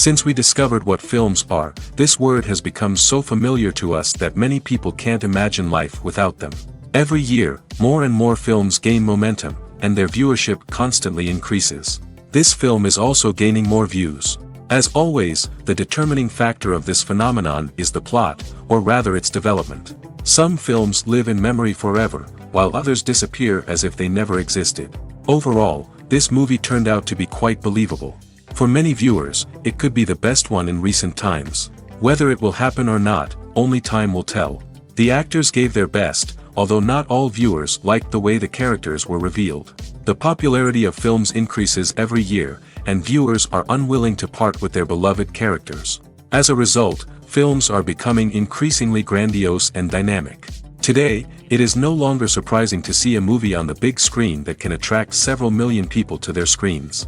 Since we discovered what films are, this word has become so familiar to us that many people can't imagine life without them. Every year, more and more films gain momentum, and their viewership constantly increases. This film is also gaining more views. As always, the determining factor of this phenomenon is the plot, or rather its development. Some films live in memory forever, while others disappear as if they never existed. Overall, this movie turned out to be quite believable. For many viewers, it could be the best one in recent times. Whether it will happen or not, only time will tell. The actors gave their best, although not all viewers liked the way the characters were revealed. The popularity of films increases every year, and viewers are unwilling to part with their beloved characters. As a result, films are becoming increasingly grandiose and dynamic. Today, it is no longer surprising to see a movie on the big screen that can attract several million people to their screens.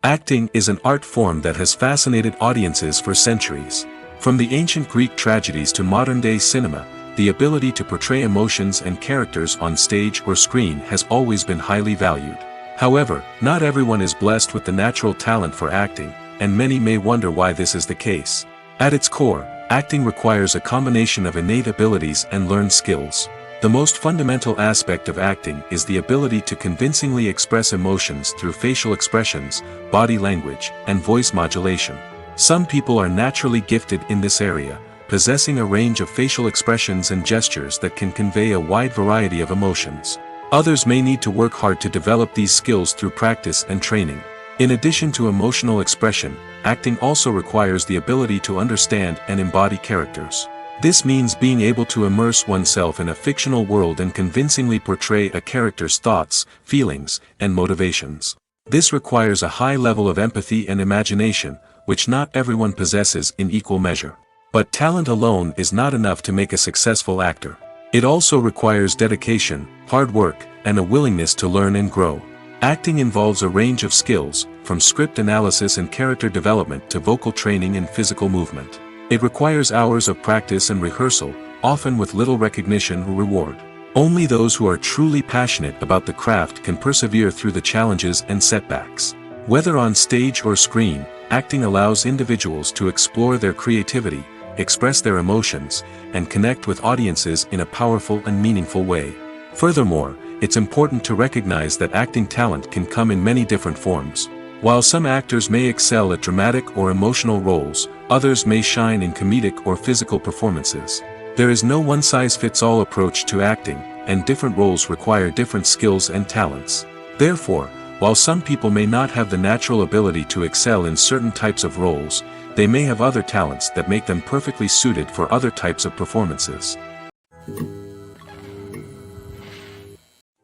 Acting is an art form that has fascinated audiences for centuries. From the ancient Greek tragedies to modern-day cinema, the ability to portray emotions and characters on stage or screen has always been highly valued. However, not everyone is blessed with the natural talent for acting, and many may wonder why this is the case. At its core, acting requires a combination of innate abilities and learned skills. The most fundamental aspect of acting is the ability to convincingly express emotions through facial expressions, body language, and voice modulation. Some people are naturally gifted in this area, possessing a range of facial expressions and gestures that can convey a wide variety of emotions. Others may need to work hard to develop these skills through practice and training. In addition to emotional expression, acting also requires the ability to understand and embody characters. This means being able to immerse oneself in a fictional world and convincingly portray a character's thoughts, feelings, and motivations. This requires a high level of empathy and imagination, which not everyone possesses in equal measure. But talent alone is not enough to make a successful actor. It also requires dedication, hard work, and a willingness to learn and grow. Acting involves a range of skills, from script analysis and character development to vocal training and physical movement. It requires hours of practice and rehearsal, often with little recognition or reward. Only those who are truly passionate about the craft can persevere through the challenges and setbacks. Whether on stage or screen, acting allows individuals to explore their creativity, express their emotions, and connect with audiences in a powerful and meaningful way. Furthermore, it's important to recognize that acting talent can come in many different forms. While some actors may excel at dramatic or emotional roles, others may shine in comedic or physical performances. There is no one-size-fits-all approach to acting, and different roles require different skills and talents. Therefore, while some people may not have the natural ability to excel in certain types of roles, they may have other talents that make them perfectly suited for other types of performances.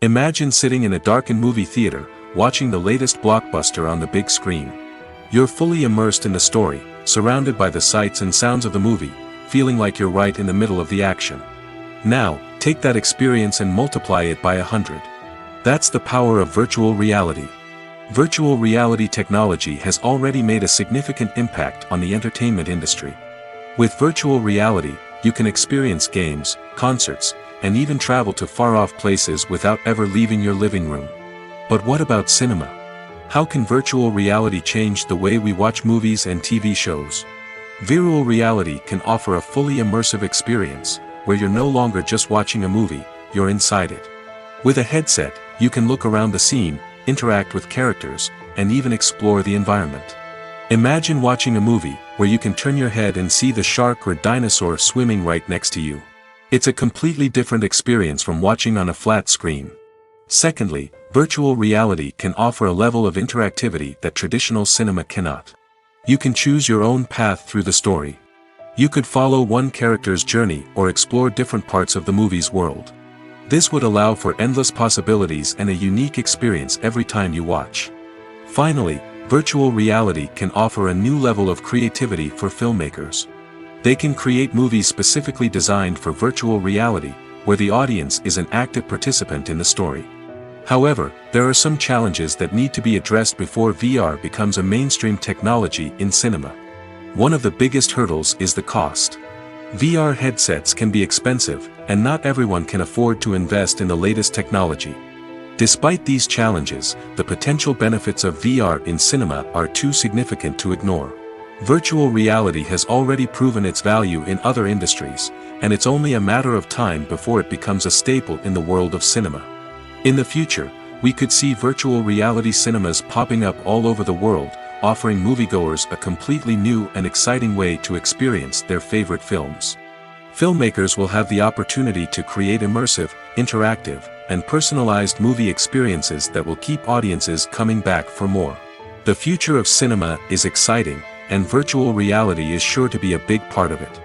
Imagine sitting in a darkened movie theater, watching the latest blockbuster on the big screen. You're fully immersed in the story, surrounded by the sights and sounds of the movie, feeling like you're right in the middle of the action. Now, take that experience and multiply it by 100. That's the power of virtual reality. Virtual reality technology has already made a significant impact on the entertainment industry. With virtual reality, you can experience games, concerts, and even travel to far-off places without ever leaving your living room. But what about cinema? How can virtual reality change the way we watch movies and TV shows? Virtual reality can offer a fully immersive experience, where you're no longer just watching a movie, you're inside it. With a headset, you can look around the scene, interact with characters, and even explore the environment. Imagine watching a movie where you can turn your head and see the shark or dinosaur swimming right next to you. It's a completely different experience from watching on a flat screen. Secondly, virtual reality can offer a level of interactivity that traditional cinema cannot. You can choose your own path through the story. You could follow one character's journey or explore different parts of the movie's world. This would allow for endless possibilities and a unique experience every time you watch. Finally, virtual reality can offer a new level of creativity for filmmakers. They can create movies specifically designed for virtual reality, where the audience is an active participant in the story. However, there are some challenges that need to be addressed before VR becomes a mainstream technology in cinema. One of the biggest hurdles is the cost. VR headsets can be expensive, and not everyone can afford to invest in the latest technology. Despite these challenges, the potential benefits of VR in cinema are too significant to ignore. Virtual reality has already proven its value in other industries, and it's only a matter of time before it becomes a staple in the world of cinema. In the future, we could see virtual reality cinemas popping up all over the world, offering moviegoers a completely new and exciting way to experience their favorite films. Filmmakers will have the opportunity to create immersive, interactive, and personalized movie experiences that will keep audiences coming back for more. The future of cinema is exciting, and virtual reality is sure to be a big part of it.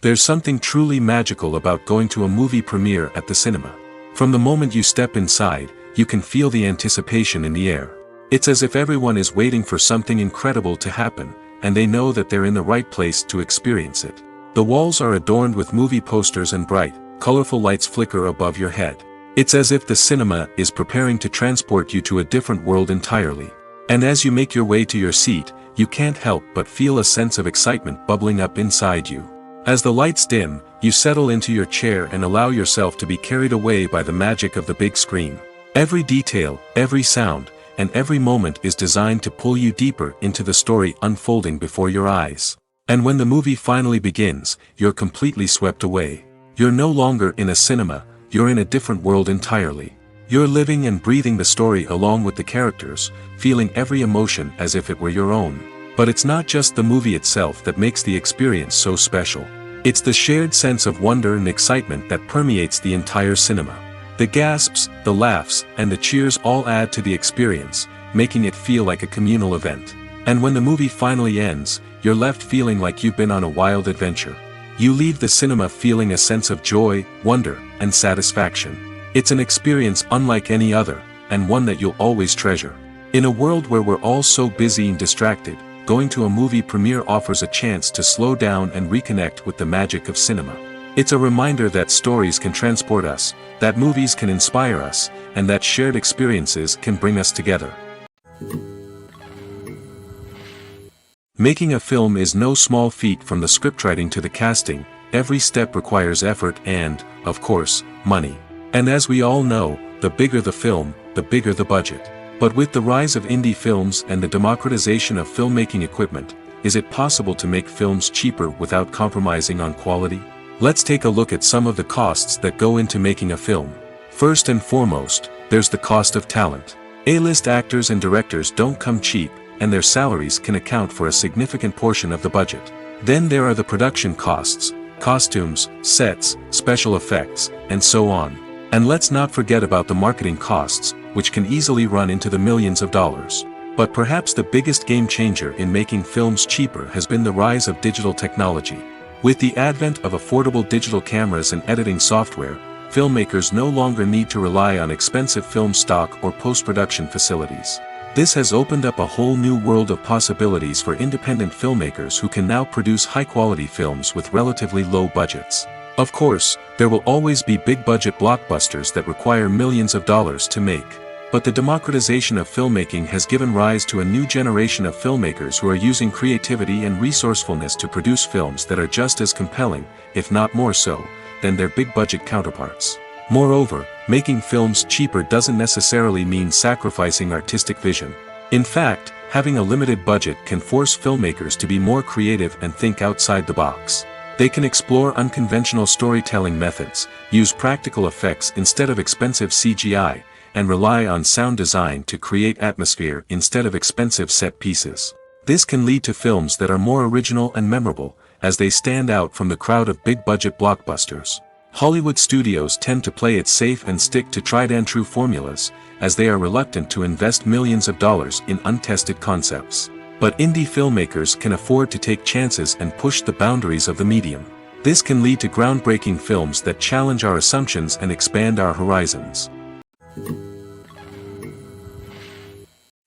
There's something truly magical about going to a movie premiere at the cinema. From the moment you step inside, you can feel the anticipation in the air. It's as if everyone is waiting for something incredible to happen, and they know that they're in the right place to experience it. The walls are adorned with movie posters and bright, colorful lights flicker above your head. It's as if the cinema is preparing to transport you to a different world entirely. And as you make your way to your seat, you can't help but feel a sense of excitement bubbling up inside you. As the lights dim, you settle into your chair and allow yourself to be carried away by the magic of the big screen. Every detail, every sound, and every moment is designed to pull you deeper into the story unfolding before your eyes. And when the movie finally begins, you're completely swept away. You're no longer in a cinema, you're in a different world entirely. You're living and breathing the story along with the characters, feeling every emotion as if it were your own. But it's not just the movie itself that makes the experience so special. It's the shared sense of wonder and excitement that permeates the entire cinema. The gasps, the laughs, and the cheers all add to the experience, making it feel like a communal event. And when the movie finally ends, you're left feeling like you've been on a wild adventure. You leave the cinema feeling a sense of joy, wonder, and satisfaction. It's an experience unlike any other, and one that you'll always treasure. In a world where we're all so busy and distracted, going to a movie premiere offers a chance to slow down and reconnect with the magic of cinema. It's a reminder that stories can transport us, that movies can inspire us, and that shared experiences can bring us together. Making a film is no small feat. From the scriptwriting to the casting, every step requires effort and, of course, money. And as we all know, the bigger the film, the bigger the budget. But with the rise of indie films and the democratization of filmmaking equipment, is it possible to make films cheaper without compromising on quality? Let's take a look at some of the costs that go into making a film. First and foremost, there's the cost of talent. A-list actors and directors don't come cheap, and their salaries can account for a significant portion of the budget. Then there are the production costs, costumes, sets, special effects, and so on. And let's not forget about the marketing costs, which can easily run into the millions of dollars. But perhaps the biggest game changer in making films cheaper has been the rise of digital technology. With the advent of affordable digital cameras and editing software, filmmakers no longer need to rely on expensive film stock or post-production facilities. This has opened up a whole new world of possibilities for independent filmmakers who can now produce high-quality films with relatively low budgets. Of course, there will always be big-budget blockbusters that require millions of dollars to make. But the democratization of filmmaking has given rise to a new generation of filmmakers who are using creativity and resourcefulness to produce films that are just as compelling, if not more so, than their big-budget counterparts. Moreover, making films cheaper doesn't necessarily mean sacrificing artistic vision. In fact, having a limited budget can force filmmakers to be more creative and think outside the box. They can explore unconventional storytelling methods, use practical effects instead of expensive CGI, and rely on sound design to create atmosphere instead of expensive set pieces. This can lead to films that are more original and memorable, as they stand out from the crowd of big-budget blockbusters. Hollywood studios tend to play it safe and stick to tried-and-true formulas, as they are reluctant to invest millions of dollars in untested concepts. But indie filmmakers can afford to take chances and push the boundaries of the medium. This can lead to groundbreaking films that challenge our assumptions and expand our horizons.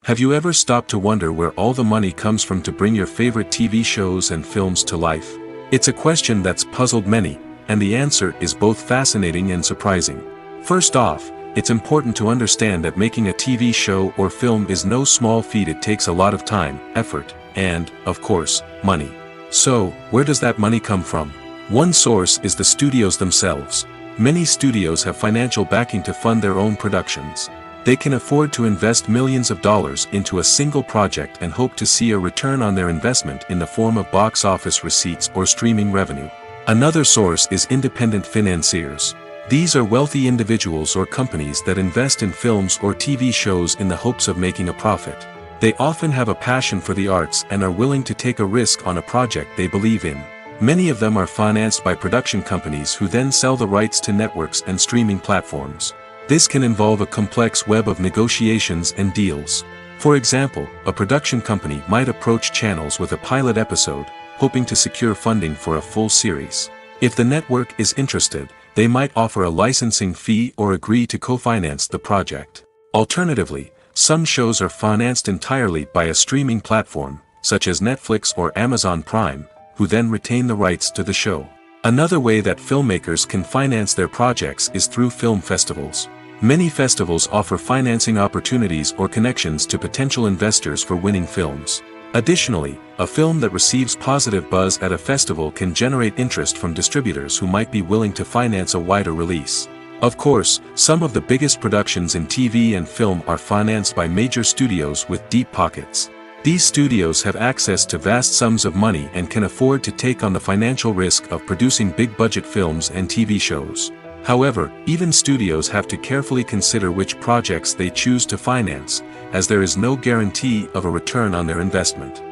Have you ever stopped to wonder where all the money comes from to bring your favorite TV shows and films to life? It's a question that's puzzled many, and the answer is both fascinating and surprising. First off, it's important to understand that making a TV show or film is no small feat. It takes a lot of time, effort, and, of course, money. So, where does that money come from? One source is the studios themselves. Many studios have financial backing to fund their own productions. They can afford to invest millions of dollars into a single project and hope to see a return on their investment in the form of box office receipts or streaming revenue. Another source is independent financiers. These are wealthy individuals or companies that invest in films or TV shows in the hopes of making a profit. They often have a passion for the arts and are willing to take a risk on a project they believe in. Many of them are financed by production companies who then sell the rights to networks and streaming platforms. This can involve a complex web of negotiations and deals. For example, a production company might approach channels with a pilot episode, hoping to secure funding for a full series. If the network is interested, they might offer a licensing fee or agree to co-finance the project. Alternatively, some shows are financed entirely by a streaming platform, such as Netflix or Amazon Prime, who then retain the rights to the show. Another way that filmmakers can finance their projects is through film festivals. Many festivals offer financing opportunities or connections to potential investors for winning films. Additionally, a film that receives positive buzz at a festival can generate interest from distributors who might be willing to finance a wider release. Of course, some of the biggest productions in TV and film are financed by major studios with deep pockets. These studios have access to vast sums of money and can afford to take on the financial risk of producing big-budget films and TV shows. However, even studios have to carefully consider which projects they choose to finance, as there is no guarantee of a return on their investment.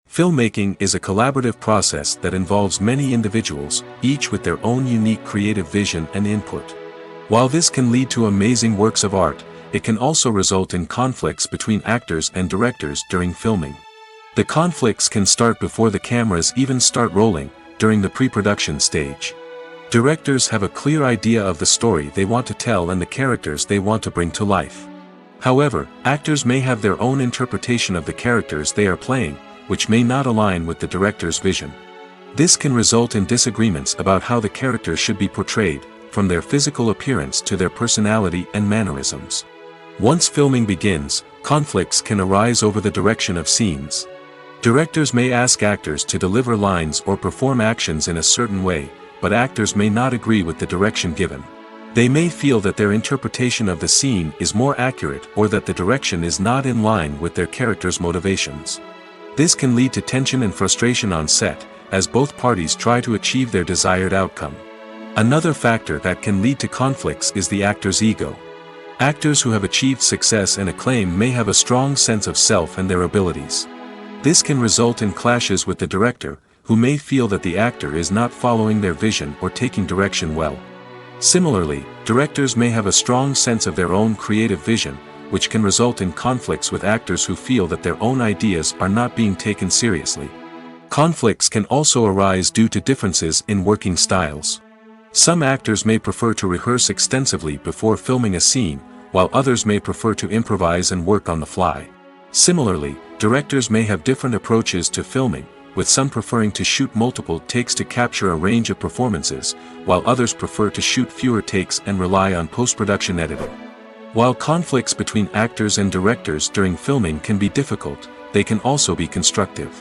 Filmmaking is a collaborative process that involves many individuals, each with their own unique creative vision and input. While this can lead to amazing works of art, it can also result in conflicts between actors and directors during filming. The conflicts can start before the cameras even start rolling, during the pre-production stage. Directors have a clear idea of the story they want to tell and the characters they want to bring to life. However, actors may have their own interpretation of the characters they are playing, which may not align with the director's vision. This can result in disagreements about how the characters should be portrayed, from their physical appearance to their personality and mannerisms. Once filming begins, conflicts can arise over the direction of scenes. Directors may ask actors to deliver lines or perform actions in a certain way, but actors may not agree with the direction given. They may feel that their interpretation of the scene is more accurate or that the direction is not in line with their character's motivations. This can lead to tension and frustration on set, as both parties try to achieve their desired outcome. Another factor that can lead to conflicts is the actor's ego. Actors who have achieved success and acclaim may have a strong sense of self and their abilities. This can result in clashes with the director, who may feel that the actor is not following their vision or taking direction well. Similarly, directors may have a strong sense of their own creative vision, which can result in conflicts with actors who feel that their own ideas are not being taken seriously. Conflicts can also arise due to differences in working styles. Some actors may prefer to rehearse extensively before filming a scene, while others may prefer to improvise and work on the fly. Similarly, directors may have different approaches to filming, with some preferring to shoot multiple takes to capture a range of performances, while others prefer to shoot fewer takes and rely on post-production editing. While conflicts between actors and directors during filming can be difficult, they can also be constructive.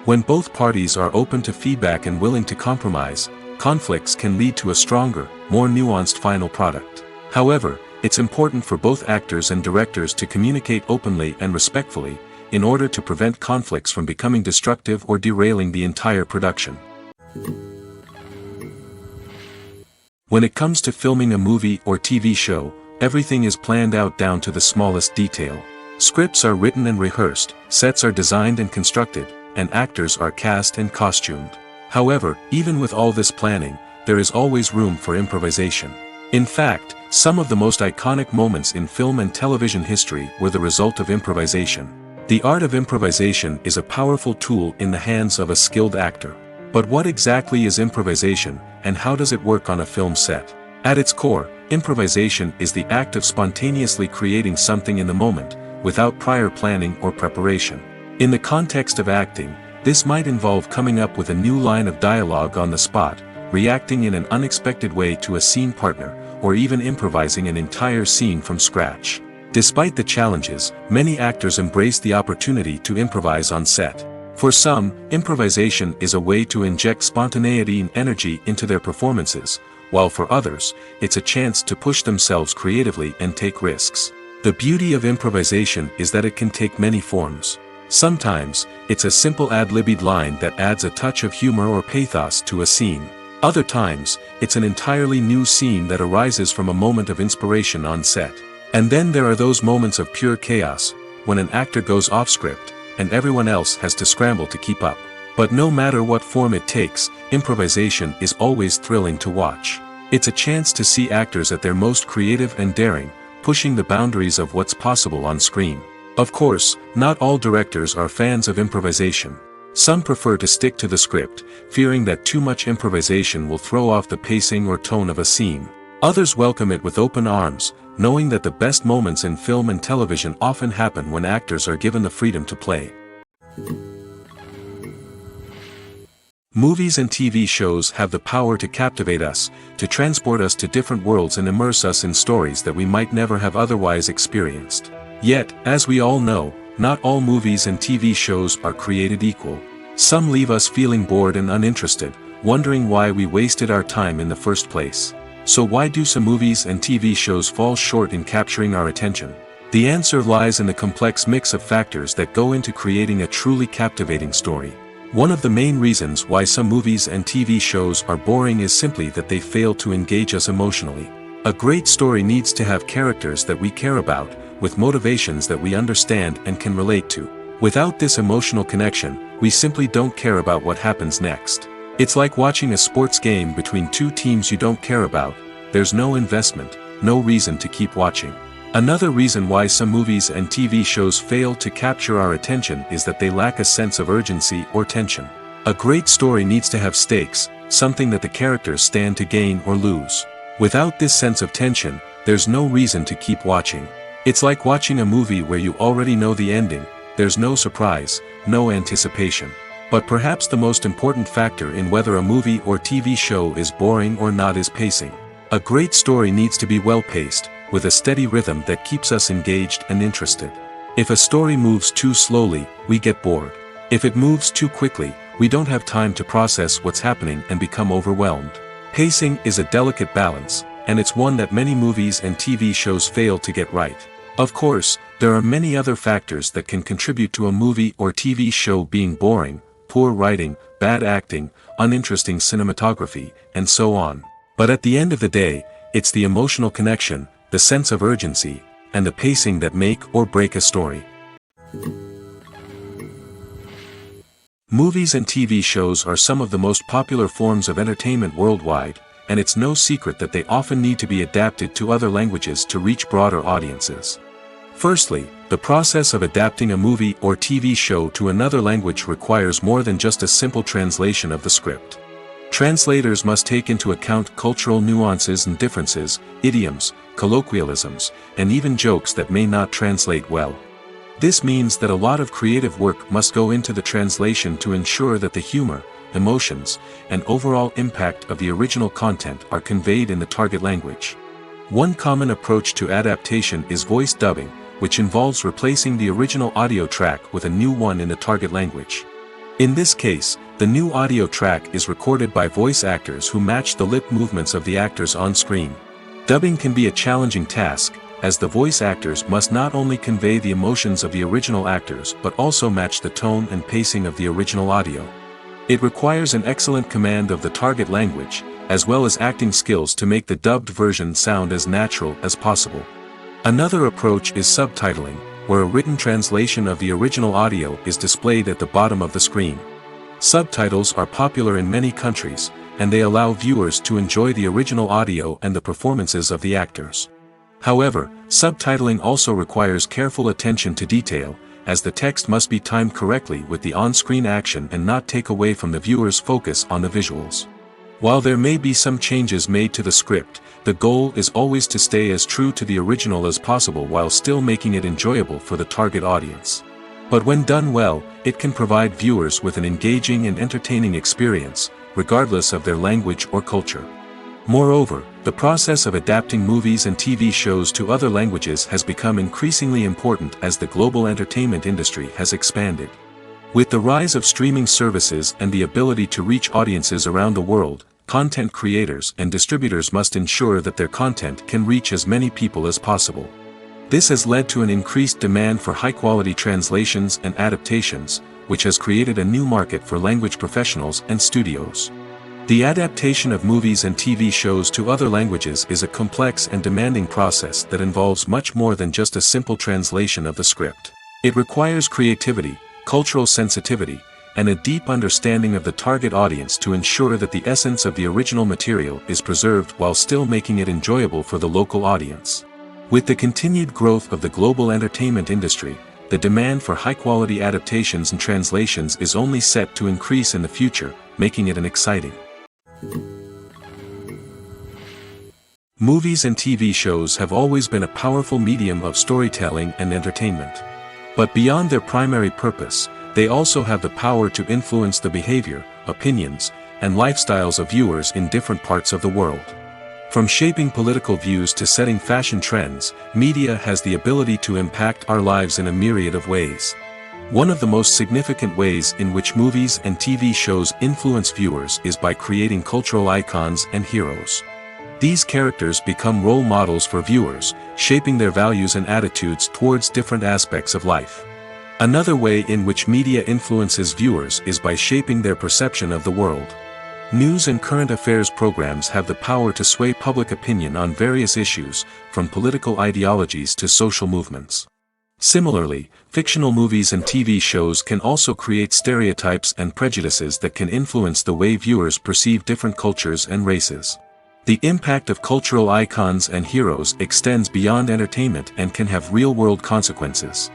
When both parties are open to feedback and willing to compromise, conflicts can lead to a stronger, more nuanced final product. However, it's important for both actors and directors to communicate openly and respectfully, in order to prevent conflicts from becoming destructive or derailing the entire production. When it comes to filming a movie or TV show, everything is planned out down to the smallest detail. Scripts are written and rehearsed, sets are designed and constructed, and actors are cast and costumed. However, even with all this planning, there is always room for improvisation. In fact, some of the most iconic moments in film and television history were the result of improvisation. The art of improvisation is a powerful tool in the hands of a skilled actor. But what exactly is improvisation, and how does it work on a film set? At its core, improvisation is the act of spontaneously creating something in the moment, without prior planning or preparation. In the context of acting, this might involve coming up with a new line of dialogue on the spot, reacting in an unexpected way to a scene partner, or even improvising an entire scene from scratch. Despite the challenges, many actors embrace the opportunity to improvise on set. For some, improvisation is a way to inject spontaneity and energy into their performances, while for others, it's a chance to push themselves creatively and take risks. The beauty of improvisation is that it can take many forms. Sometimes, it's a simple ad-libbed line that adds a touch of humor or pathos to a scene. Other times, it's an entirely new scene that arises from a moment of inspiration on set. And then there are those moments of pure chaos, when an actor goes off script, and everyone else has to scramble to keep up. But no matter what form it takes, improvisation is always thrilling to watch. It's a chance to see actors at their most creative and daring, pushing the boundaries of what's possible on screen. Of course, not all directors are fans of improvisation. Some prefer to stick to the script, fearing that too much improvisation will throw off the pacing or tone of a scene. Others welcome it with open arms, knowing that the best moments in film and television often happen when actors are given the freedom to play. Movies and TV shows have the power to captivate us, to transport us to different worlds and immerse us in stories that we might never have otherwise experienced. Yet, as we all know, not all movies and TV shows are created equal. Some leave us feeling bored and uninterested, wondering why we wasted our time in the first place. So why do some movies and TV shows fall short in capturing our attention? The answer lies in the complex mix of factors that go into creating a truly captivating story. One of the main reasons why some movies and TV shows are boring is simply that they fail to engage us emotionally. A great story needs to have characters that we care about, with motivations that we understand and can relate to. Without this emotional connection, we simply don't care about what happens next. It's like watching a sports game between two teams you don't care about. There's no investment, no reason to keep watching. Another reason why some movies and TV shows fail to capture our attention is that they lack a sense of urgency or tension. A great story needs to have stakes, something that the characters stand to gain or lose. Without this sense of tension, there's no reason to keep watching. It's like watching a movie where you already know the ending, there's no surprise, no anticipation. But perhaps the most important factor in whether a movie or TV show is boring or not is pacing. A great story needs to be well-paced, with a steady rhythm that keeps us engaged and interested. If a story moves too slowly, we get bored. If it moves too quickly, we don't have time to process what's happening and become overwhelmed. Pacing is a delicate balance, and it's one that many movies and TV shows fail to get right. Of course, there are many other factors that can contribute to a movie or TV show being boring: poor writing, bad acting, uninteresting cinematography, and so on. But at the end of the day, it's the emotional connection, the sense of urgency, and the pacing that make or break a story. Movies and TV shows are some of the most popular forms of entertainment worldwide, and it's no secret that they often need to be adapted to other languages to reach broader audiences. Firstly, the process of adapting a movie or TV show to another language requires more than just a simple translation of the script. Translators must take into account cultural nuances and differences, idioms, colloquialisms, and even jokes that may not translate well. This means that a lot of creative work must go into the translation to ensure that the humor, emotions, and overall impact of the original content are conveyed in the target language. One common approach to adaptation is voice dubbing, which involves replacing the original audio track with a new one in the target language. In this case, the new audio track is recorded by voice actors who match the lip movements of the actors on screen. Dubbing can be a challenging task, as the voice actors must not only convey the emotions of the original actors but also match the tone and pacing of the original audio. It requires an excellent command of the target language, as well as acting skills to make the dubbed version sound as natural as possible. Another approach is subtitling, where a written translation of the original audio is displayed at the bottom of the screen. Subtitles are popular in many countries, and they allow viewers to enjoy the original audio and the performances of the actors. However, subtitling also requires careful attention to detail, as the text must be timed correctly with the on-screen action and not take away from the viewer's focus on the visuals. While there may be some changes made to the script, the goal is always to stay as true to the original as possible while still making it enjoyable for the target audience. But when done well, it can provide viewers with an engaging and entertaining experience, regardless of their language or culture. Moreover, the process of adapting movies and TV shows to other languages has become increasingly important as the global entertainment industry has expanded. With the rise of streaming services and the ability to reach audiences around the world, content creators and distributors must ensure that their content can reach as many people as possible. This has led to an increased demand for high-quality translations and adaptations, which has created a new market for language professionals and studios. The adaptation of movies and TV shows to other languages is a complex and demanding process that involves much more than just a simple translation of the script. It requires creativity, cultural sensitivity, and a deep understanding of the target audience to ensure that the essence of the original material is preserved while still making it enjoyable for the local audience. With the continued growth of the global entertainment industry, the demand for high-quality adaptations and translations is only set to increase in the future, making it an exciting. Movies and TV shows have always been a powerful medium of storytelling and entertainment. But beyond their primary purpose, they also have the power to influence the behavior, opinions, and lifestyles of viewers in different parts of the world. From shaping political views to setting fashion trends, media has the ability to impact our lives in a myriad of ways. One of the most significant ways in which movies and TV shows influence viewers is by creating cultural icons and heroes. These characters become role models for viewers, shaping their values and attitudes towards different aspects of life. Another way in which media influences viewers is by shaping their perception of the world. News and current affairs programs have the power to sway public opinion on various issues, from political ideologies to social movements. Similarly, fictional movies and TV shows can also create stereotypes and prejudices that can influence the way viewers perceive different cultures and races. The impact of cultural icons and heroes extends beyond entertainment and can have real-world consequences.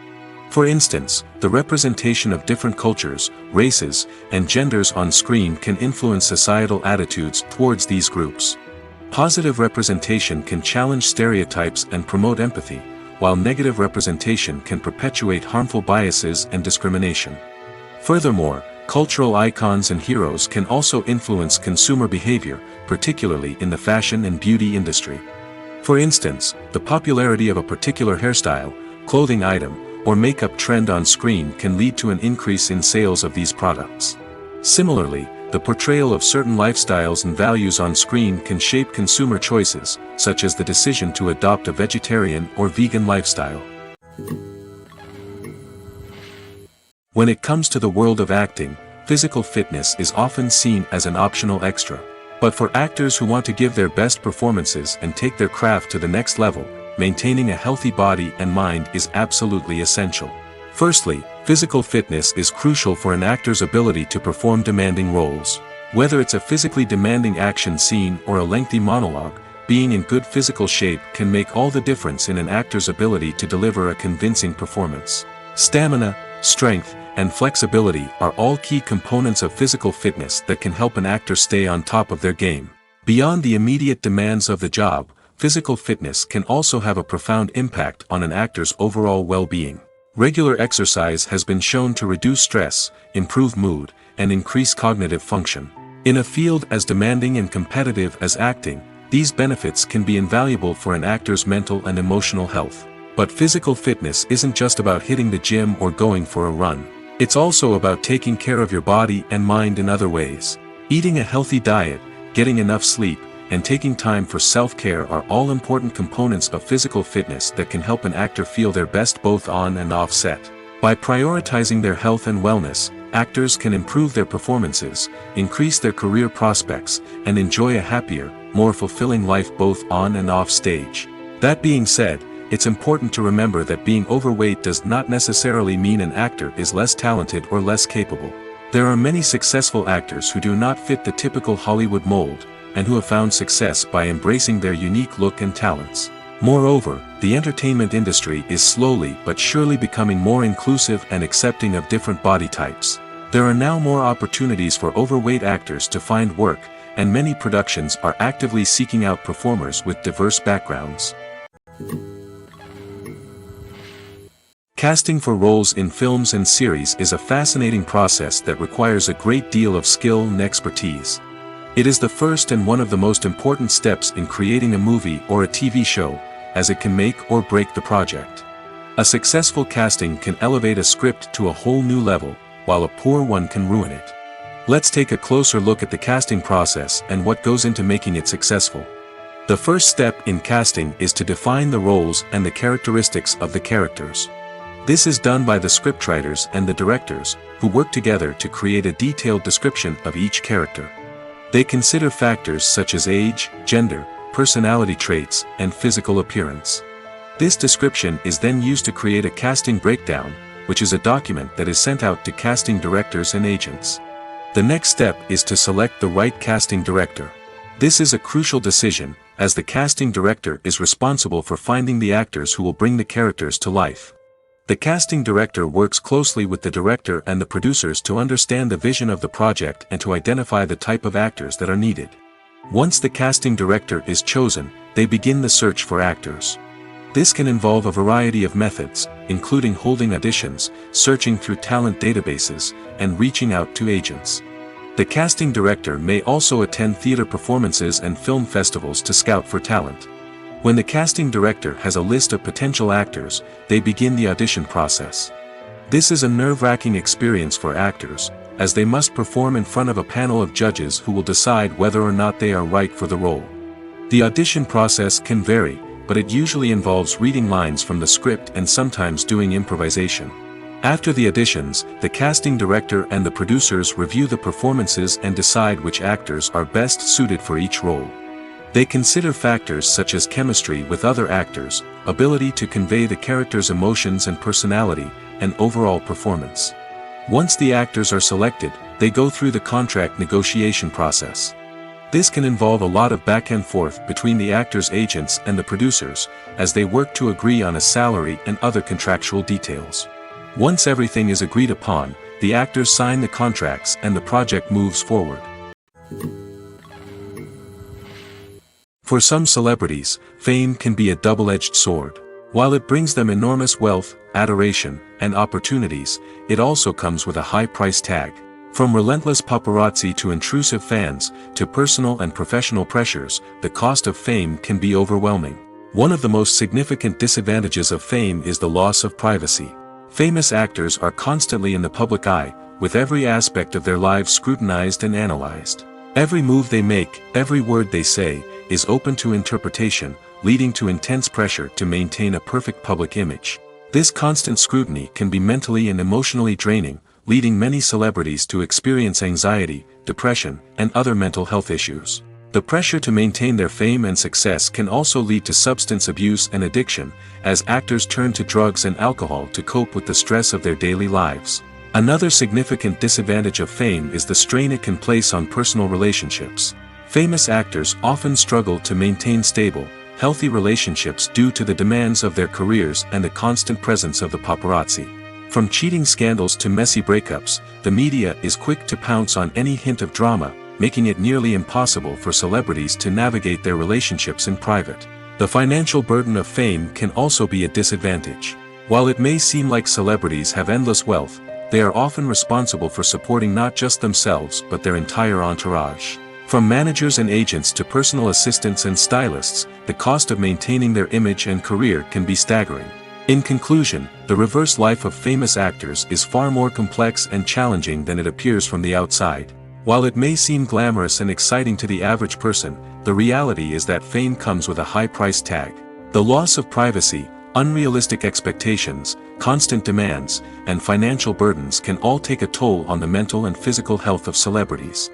For instance, the representation of different cultures, races, and genders on screen can influence societal attitudes towards these groups. Positive representation can challenge stereotypes and promote empathy, while negative representation can perpetuate harmful biases and discrimination. Furthermore, cultural icons and heroes can also influence consumer behavior, particularly in the fashion and beauty industry. For instance, the popularity of a particular hairstyle, clothing item, or makeup trend on screen can lead to an increase in sales of these products. Similarly, the portrayal of certain lifestyles and values on screen can shape consumer choices, such as the decision to adopt a vegetarian or vegan lifestyle. When it comes to the world of acting, physical fitness is often seen as an optional extra. But for actors who want to give their best performances and take their craft to the next level, maintaining a healthy body and mind is absolutely essential. Firstly, physical fitness is crucial for an actor's ability to perform demanding roles. Whether it's a physically demanding action scene or a lengthy monologue, being in good physical shape can make all the difference in an actor's ability to deliver a convincing performance. Stamina, strength, and flexibility are all key components of physical fitness that can help an actor stay on top of their game. Beyond the immediate demands of the job, physical fitness can also have a profound impact on an actor's overall well-being. Regular exercise has been shown to reduce stress, improve mood, and increase cognitive function. In a field as demanding and competitive as acting, these benefits can be invaluable for an actor's mental and emotional health. But physical fitness isn't just about hitting the gym or going for a run. It's also about taking care of your body and mind in other ways. Eating a healthy diet, getting enough sleep, and taking time for self-care are all important components of physical fitness that can help an actor feel their best both on and off set. By prioritizing their health and wellness, actors can improve their performances, increase their career prospects, and enjoy a happier, more fulfilling life both on and off stage. That being said, it's important to remember that being overweight does not necessarily mean an actor is less talented or less capable. There are many successful actors who do not fit the typical Hollywood mold, and who have found success by embracing their unique look and talents. Moreover, the entertainment industry is slowly but surely becoming more inclusive and accepting of different body types. There are now more opportunities for overweight actors to find work, and many productions are actively seeking out performers with diverse backgrounds. Casting for roles in films and series is a fascinating process that requires a great deal of skill and expertise. It is the first and one of the most important steps in creating a movie or a TV show, as it can make or break the project. A successful casting can elevate a script to a whole new level, while a poor one can ruin it. Let's take a closer look at the casting process and what goes into making it successful. The first step in casting is to define the roles and the characteristics of the characters. This is done by the scriptwriters and the directors, who work together to create a detailed description of each character. They consider factors such as age, gender, personality traits, and physical appearance. This description is then used to create a casting breakdown, which is a document that is sent out to casting directors and agents. The next step is to select the right casting director. This is a crucial decision, as the casting director is responsible for finding the actors who will bring the characters to life. The casting director works closely with the director and the producers to understand the vision of the project and to identify the type of actors that are needed. Once the casting director is chosen, they begin the search for actors. This can involve a variety of methods, including holding auditions, searching through talent databases, and reaching out to agents. The casting director may also attend theater performances and film festivals to scout for talent. When the casting director has a list of potential actors, they begin the audition process. This is a nerve-wracking experience for actors, as they must perform in front of a panel of judges who will decide whether or not they are right for the role. The audition process can vary, but it usually involves reading lines from the script and sometimes doing improvisation. After the auditions, the casting director and the producers review the performances and decide which actors are best suited for each role. They consider factors such as chemistry with other actors, ability to convey the character's emotions and personality, and overall performance. Once the actors are selected, they go through the contract negotiation process. This can involve a lot of back and forth between the actors' agents and the producers, as they work to agree on a salary and other contractual details. Once everything is agreed upon, the actors sign the contracts and the project moves forward. For some celebrities, fame can be a double-edged sword. While it brings them enormous wealth, adoration, and opportunities, it also comes with a high price tag. From relentless paparazzi to intrusive fans, to personal and professional pressures, the cost of fame can be overwhelming. One of the most significant disadvantages of fame is the loss of privacy. Famous actors are constantly in the public eye, with every aspect of their lives scrutinized and analyzed. Every move they make, every word they say, is open to interpretation, leading to intense pressure to maintain a perfect public image. This constant scrutiny can be mentally and emotionally draining, leading many celebrities to experience anxiety, depression, and other mental health issues. The pressure to maintain their fame and success can also lead to substance abuse and addiction, as actors turn to drugs and alcohol to cope with the stress of their daily lives. Another significant disadvantage of fame is the strain it can place on personal relationships. Famous actors often struggle to maintain stable, healthy relationships due to the demands of their careers and the constant presence of the paparazzi. From cheating scandals to messy breakups, the media is quick to pounce on any hint of drama, making it nearly impossible for celebrities to navigate their relationships in private. The financial burden of fame can also be a disadvantage. While it may seem like celebrities have endless wealth, they are often responsible for supporting not just themselves but their entire entourage. From managers and agents to personal assistants and stylists, the cost of maintaining their image and career can be staggering. In conclusion, the reverse life of famous actors is far more complex and challenging than it appears from the outside. While it may seem glamorous and exciting to the average person, the reality is that fame comes with a high price tag. The loss of privacy, unrealistic expectations, constant demands, and financial burdens can all take a toll on the mental and physical health of celebrities.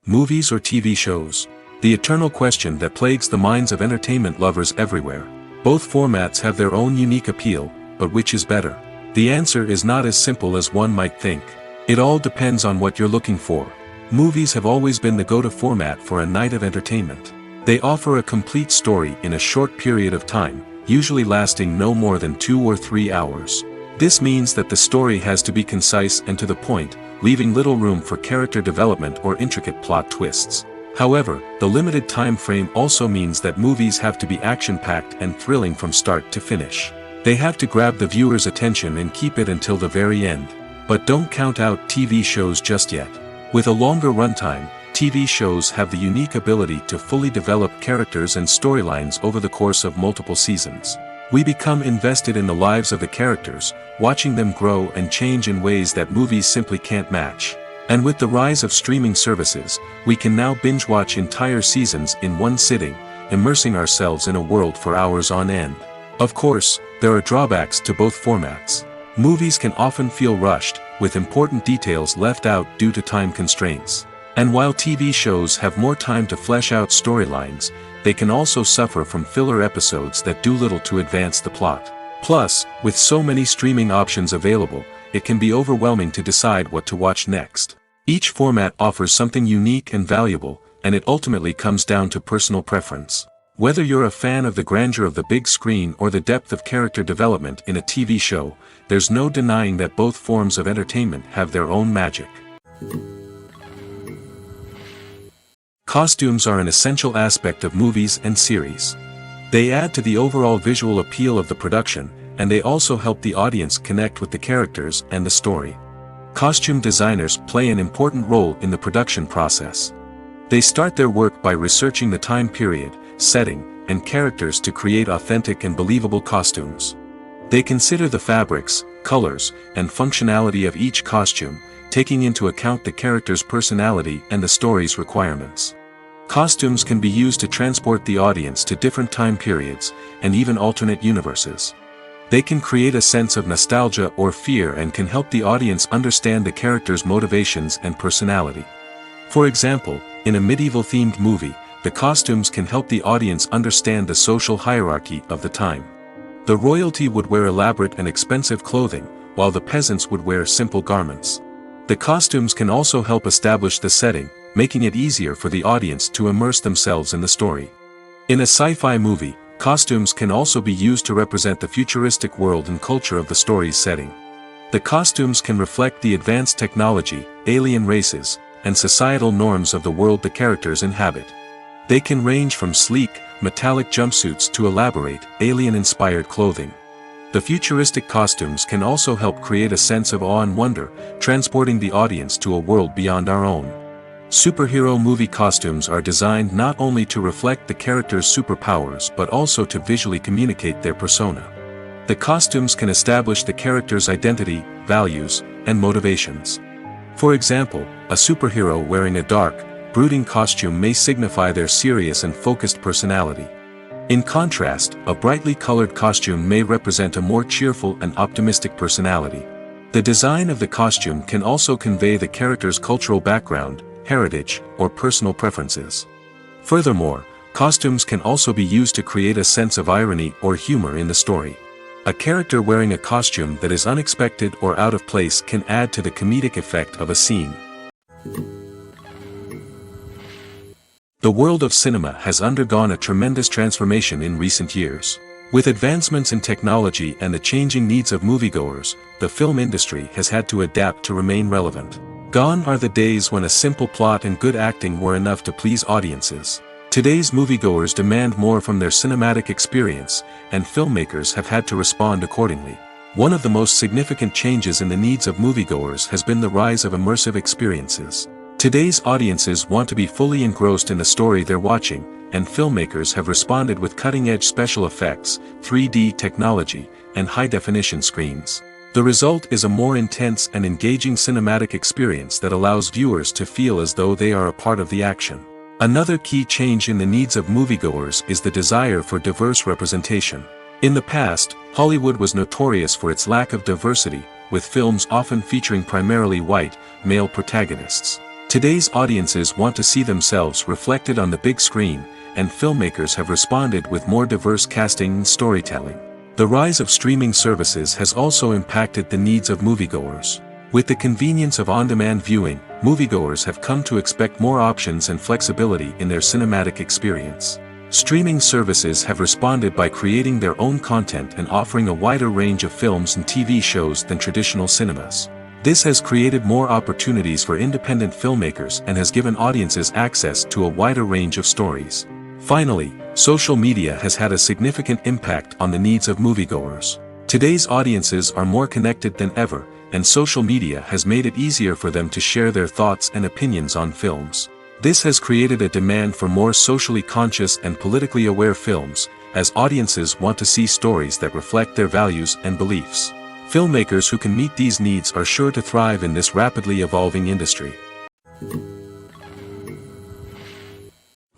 Movies or TV shows? The eternal question that plagues the minds of entertainment lovers everywhere. Both formats have their own unique appeal, but which is better? The answer is not as simple as one might think. It all depends on what you're looking for. Movies have always been the go-to format for a night of entertainment. They offer a complete story in a short period of time, usually lasting no more than 2 or 3 hours. This means that the story has to be concise and to the point, leaving little room for character development or intricate plot twists. However, the limited time frame also means that movies have to be action-packed and thrilling from start to finish. They have to grab the viewer's attention and keep it until the very end. But don't count out TV shows just yet. With a longer runtime, TV shows have the unique ability to fully develop characters and storylines over the course of multiple seasons. We become invested in the lives of the characters, watching them grow and change in ways that movies simply can't match. And with the rise of streaming services, we can now binge-watch entire seasons in one sitting, immersing ourselves in a world for hours on end. Of course, there are drawbacks to both formats. Movies can often feel rushed, with important details left out due to time constraints. And while TV shows have more time to flesh out storylines, they can also suffer from filler episodes that do little to advance the plot. Plus, with so many streaming options available, it can be overwhelming to decide what to watch next. Each format offers something unique and valuable, and it ultimately comes down to personal preference. Whether you're a fan of the grandeur of the big screen or the depth of character development in a TV show, there's no denying that both forms of entertainment have their own magic. Costumes are an essential aspect of movies and series. They add to the overall visual appeal of the production, and they also help the audience connect with the characters and the story. Costume designers play an important role in the production process. They start their work by researching the time period, setting, and characters to create authentic and believable costumes. They consider the fabrics, colors, and functionality of each costume, taking into account the character's personality and the story's requirements. Costumes can be used to transport the audience to different time periods, and even alternate universes. They can create a sense of nostalgia or fear and can help the audience understand the character's motivations and personality. For example, in a medieval-themed movie, the costumes can help the audience understand the social hierarchy of the time. The royalty would wear elaborate and expensive clothing, while the peasants would wear simple garments. The costumes can also help establish the setting, making it easier for the audience to immerse themselves in the story. In a sci-fi movie, costumes can also be used to represent the futuristic world and culture of the story's setting. The costumes can reflect the advanced technology, alien races, and societal norms of the world the characters inhabit. They can range from sleek, metallic jumpsuits to elaborate, alien-inspired clothing. The futuristic costumes can also help create a sense of awe and wonder, transporting the audience to a world beyond our own. Superhero movie costumes are designed not only to reflect the character's superpowers but also to visually communicate their persona. The costumes can establish the character's identity, values, and motivations. For example, a superhero wearing a dark, brooding costume may signify their serious and focused personality. In contrast, a brightly colored costume may represent a more cheerful and optimistic personality. The design of the costume can also convey the character's cultural background, heritage, or personal preferences. Furthermore, costumes can also be used to create a sense of irony or humor in the story. A character wearing a costume that is unexpected or out of place can add to the comedic effect of a scene. The world of cinema has undergone a tremendous transformation in recent years. With advancements in technology and the changing needs of moviegoers, the film industry has had to adapt to remain relevant. Gone are the days when a simple plot and good acting were enough to please audiences. Today's moviegoers demand more from their cinematic experience, and filmmakers have had to respond accordingly. One of the most significant changes in the needs of moviegoers has been the rise of immersive experiences. Today's audiences want to be fully engrossed in the story they're watching, and filmmakers have responded with cutting-edge special effects, 3D technology, and high-definition screens. The result is a more intense and engaging cinematic experience that allows viewers to feel as though they are a part of the action. Another key change in the needs of moviegoers is the desire for diverse representation. In the past, Hollywood was notorious for its lack of diversity, with films often featuring primarily white, male protagonists. Today's audiences want to see themselves reflected on the big screen, and filmmakers have responded with more diverse casting and storytelling. The rise of streaming services has also impacted the needs of moviegoers. With the convenience of on-demand viewing, moviegoers have come to expect more options and flexibility in their cinematic experience. Streaming services have responded by creating their own content and offering a wider range of films and TV shows than traditional cinemas. This has created more opportunities for independent filmmakers and has given audiences access to a wider range of stories. Finally, social media has had a significant impact on the needs of moviegoers. Today's audiences are more connected than ever, and social media has made it easier for them to share their thoughts and opinions on films. This has created a demand for more socially conscious and politically aware films, as audiences want to see stories that reflect their values and beliefs. Filmmakers who can meet these needs are sure to thrive in this rapidly evolving industry.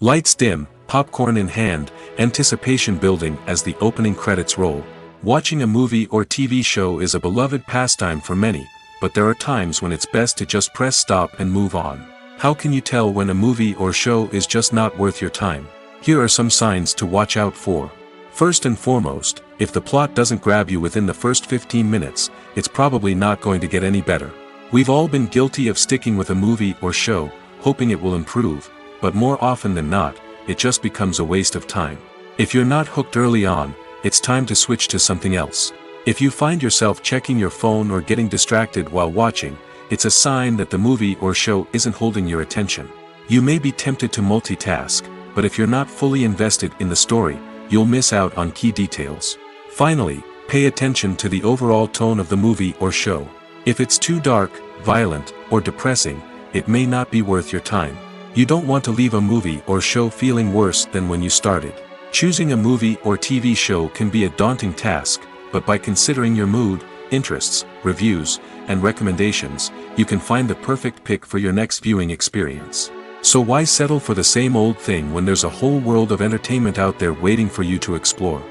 Lights dim, popcorn in hand, anticipation building as the opening credits roll. Watching a movie or TV show is a beloved pastime for many, but there are times when it's best to just press stop and move on. How can you tell when a movie or show is just not worth your time? Here are some signs to watch out for. First and foremost, if the plot doesn't grab you within the first 15 minutes, it's probably not going to get any better. We've all been guilty of sticking with a movie or show, hoping it will improve, but more often than not, it just becomes a waste of time. If you're not hooked early on, it's time to switch to something else. If you find yourself checking your phone or getting distracted while watching, it's a sign that the movie or show isn't holding your attention. You may be tempted to multitask, but if you're not fully invested in the story, you'll miss out on key details. Finally, pay attention to the overall tone of the movie or show. If it's too dark, violent, or depressing, it may not be worth your time. You don't want to leave a movie or show feeling worse than when you started. Choosing a movie or TV show can be a daunting task, but by considering your mood, interests, reviews, and recommendations, you can find the perfect pick for your next viewing experience. So why settle for the same old thing when there's a whole world of entertainment out there waiting for you to explore?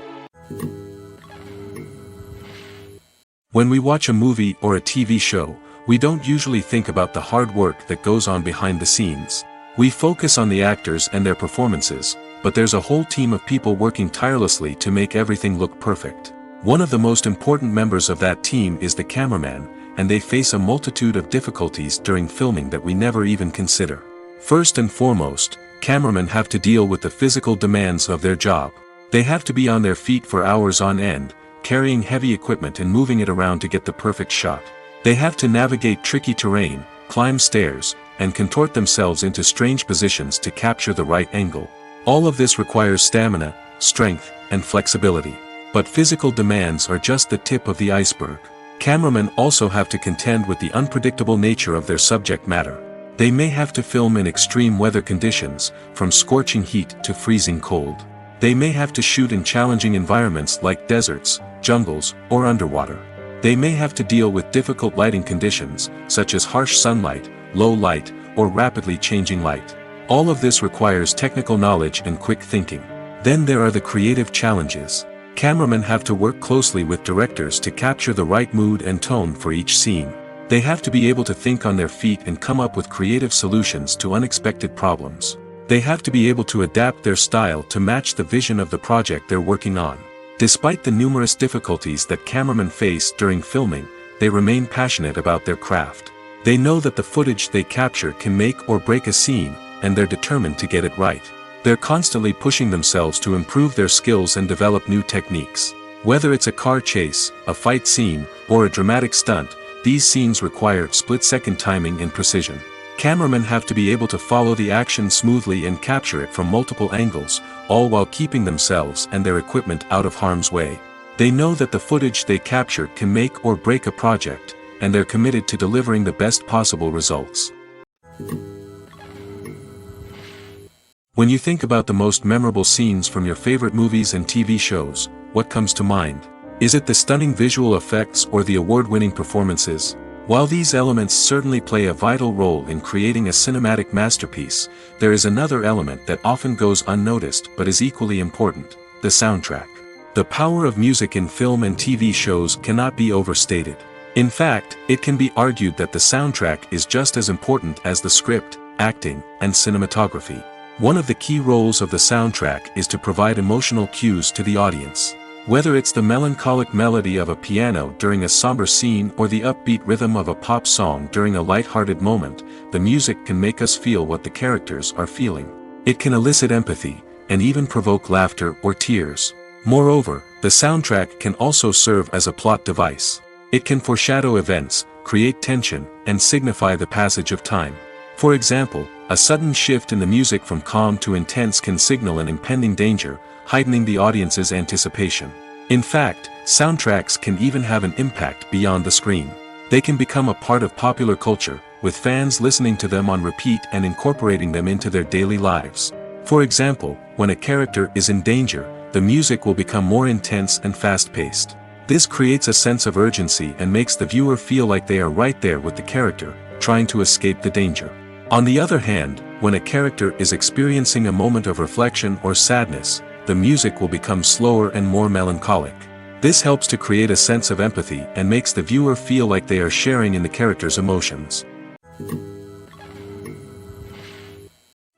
When we watch a movie or a TV show, we don't usually think about the hard work that goes on behind the scenes. We focus on the actors and their performances, but there's a whole team of people working tirelessly to make everything look perfect. One of the most important members of that team is the cameraman, and they face a multitude of difficulties during filming that we never even consider. First and foremost, cameramen have to deal with the physical demands of their job. They have to be on their feet for hours on end, carrying heavy equipment and moving it around to get the perfect shot. They have to navigate tricky terrain, climb stairs, and contort themselves into strange positions to capture the right angle. All of this requires stamina, strength, and flexibility. But physical demands are just the tip of the iceberg. Cameramen also have to contend with the unpredictable nature of their subject matter. They may have to film in extreme weather conditions, from scorching heat to freezing cold. They may have to shoot in challenging environments like deserts, jungles, or underwater. They may have to deal with difficult lighting conditions, such as harsh sunlight, low light, or rapidly changing light. All of this requires technical knowledge and quick thinking. Then there are the creative challenges. Cameramen have to work closely with directors to capture the right mood and tone for each scene. They have to be able to think on their feet and come up with creative solutions to unexpected problems. They have to be able to adapt their style to match the vision of the project they're working on. Despite the numerous difficulties that cameramen face during filming, they remain passionate about their craft. They know that the footage they capture can make or break a scene, and they're determined to get it right. They're constantly pushing themselves to improve their skills and develop new techniques. Whether it's a car chase, a fight scene, or a dramatic stunt, these scenes require split-second timing and precision. Cameramen have to be able to follow the action smoothly and capture it from multiple angles, all while keeping themselves and their equipment out of harm's way. They know that the footage they capture can make or break a project, and they're committed to delivering the best possible results. When you think about the most memorable scenes from your favorite movies and TV shows, what comes to mind? Is it the stunning visual effects or the award-winning performances? While these elements certainly play a vital role in creating a cinematic masterpiece, there is another element that often goes unnoticed but is equally important: the soundtrack. The power of music in film and TV shows cannot be overstated. In fact, it can be argued that the soundtrack is just as important as the script, acting, and cinematography. One of the key roles of the soundtrack is to provide emotional cues to the audience. Whether it's the melancholic melody of a piano during a somber scene or the upbeat rhythm of a pop song during a light-hearted moment, the music can make us feel what the characters are feeling. It can elicit empathy, and even provoke laughter or tears. Moreover, the soundtrack can also serve as a plot device. It can foreshadow events, create tension, and signify the passage of time. For example, a sudden shift in the music from calm to intense can signal an impending danger, heightening the audience's anticipation. In fact, soundtracks can even have an impact beyond the screen. They can become a part of popular culture, with fans listening to them on repeat and incorporating them into their daily lives. For example, when a character is in danger, the music will become more intense and fast-paced. This creates a sense of urgency and makes the viewer feel like they are right there with the character, trying to escape the danger. On the other hand, when a character is experiencing a moment of reflection or sadness, the music will become slower and more melancholic. This helps to create a sense of empathy and makes the viewer feel like they are sharing in the character's emotions.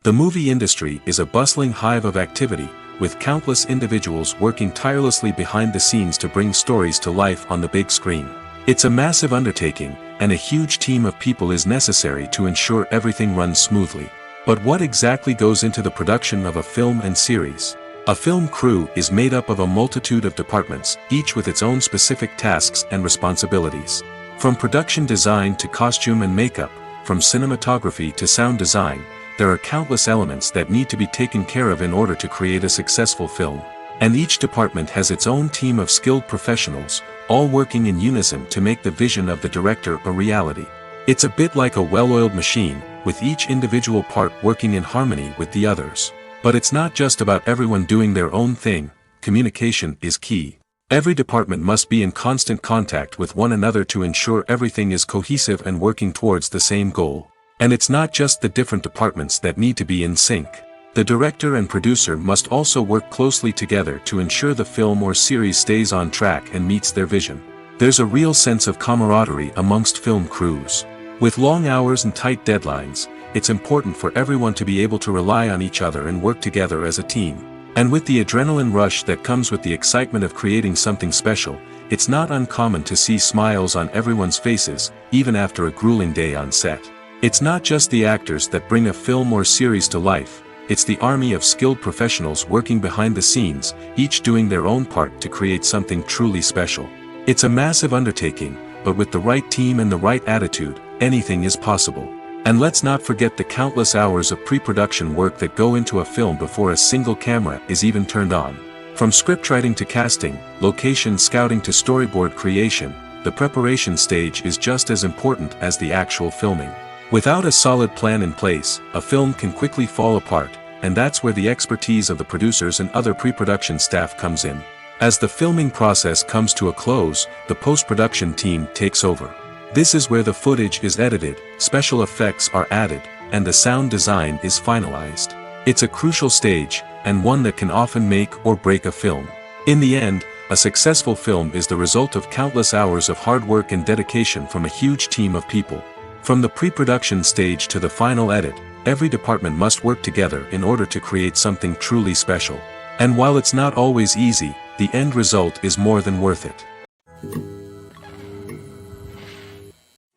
The movie industry is a bustling hive of activity, with countless individuals working tirelessly behind the scenes to bring stories to life on the big screen. It's a massive undertaking, and a huge team of people is necessary to ensure everything runs smoothly. But what exactly goes into the production of a film and series? A film crew is made up of a multitude of departments, each with its own specific tasks and responsibilities. From production design to costume and makeup, from cinematography to sound design, there are countless elements that need to be taken care of in order to create a successful film. And each department has its own team of skilled professionals, all working in unison to make the vision of the director a reality. It's a bit like a well-oiled machine, with each individual part working in harmony with the others. But it's not just about everyone doing their own thing. Communication is key. Every department must be in constant contact with one another to ensure everything is cohesive and working towards the same goal. And it's not just the different departments that need to be in sync. The director and producer must also work closely together to ensure the film or series stays on track and meets their vision. There's a real sense of camaraderie amongst film crews. With long hours and tight deadlines, it's important for everyone to be able to rely on each other and work together as a team. And with the adrenaline rush that comes with the excitement of creating something special, it's not uncommon to see smiles on everyone's faces, even after a grueling day on set. It's not just the actors that bring a film or series to life, it's the army of skilled professionals working behind the scenes, each doing their own part to create something truly special. It's a massive undertaking, but with the right team and the right attitude, anything is possible. And let's not forget the countless hours of pre-production work that go into a film before a single camera is even turned on. From scriptwriting to casting, location scouting to storyboard creation, the preparation stage is just as important as the actual filming. Without a solid plan in place, a film can quickly fall apart, and that's where the expertise of the producers and other pre-production staff comes in. As the filming process comes to a close, the post-production team takes over. This is where the footage is edited, special effects are added, and the sound design is finalized. It's a crucial stage, and one that can often make or break a film. In the end, a successful film is the result of countless hours of hard work and dedication from a huge team of people. From the pre-production stage to the final edit, every department must work together in order to create something truly special. And while it's not always easy, the end result is more than worth it.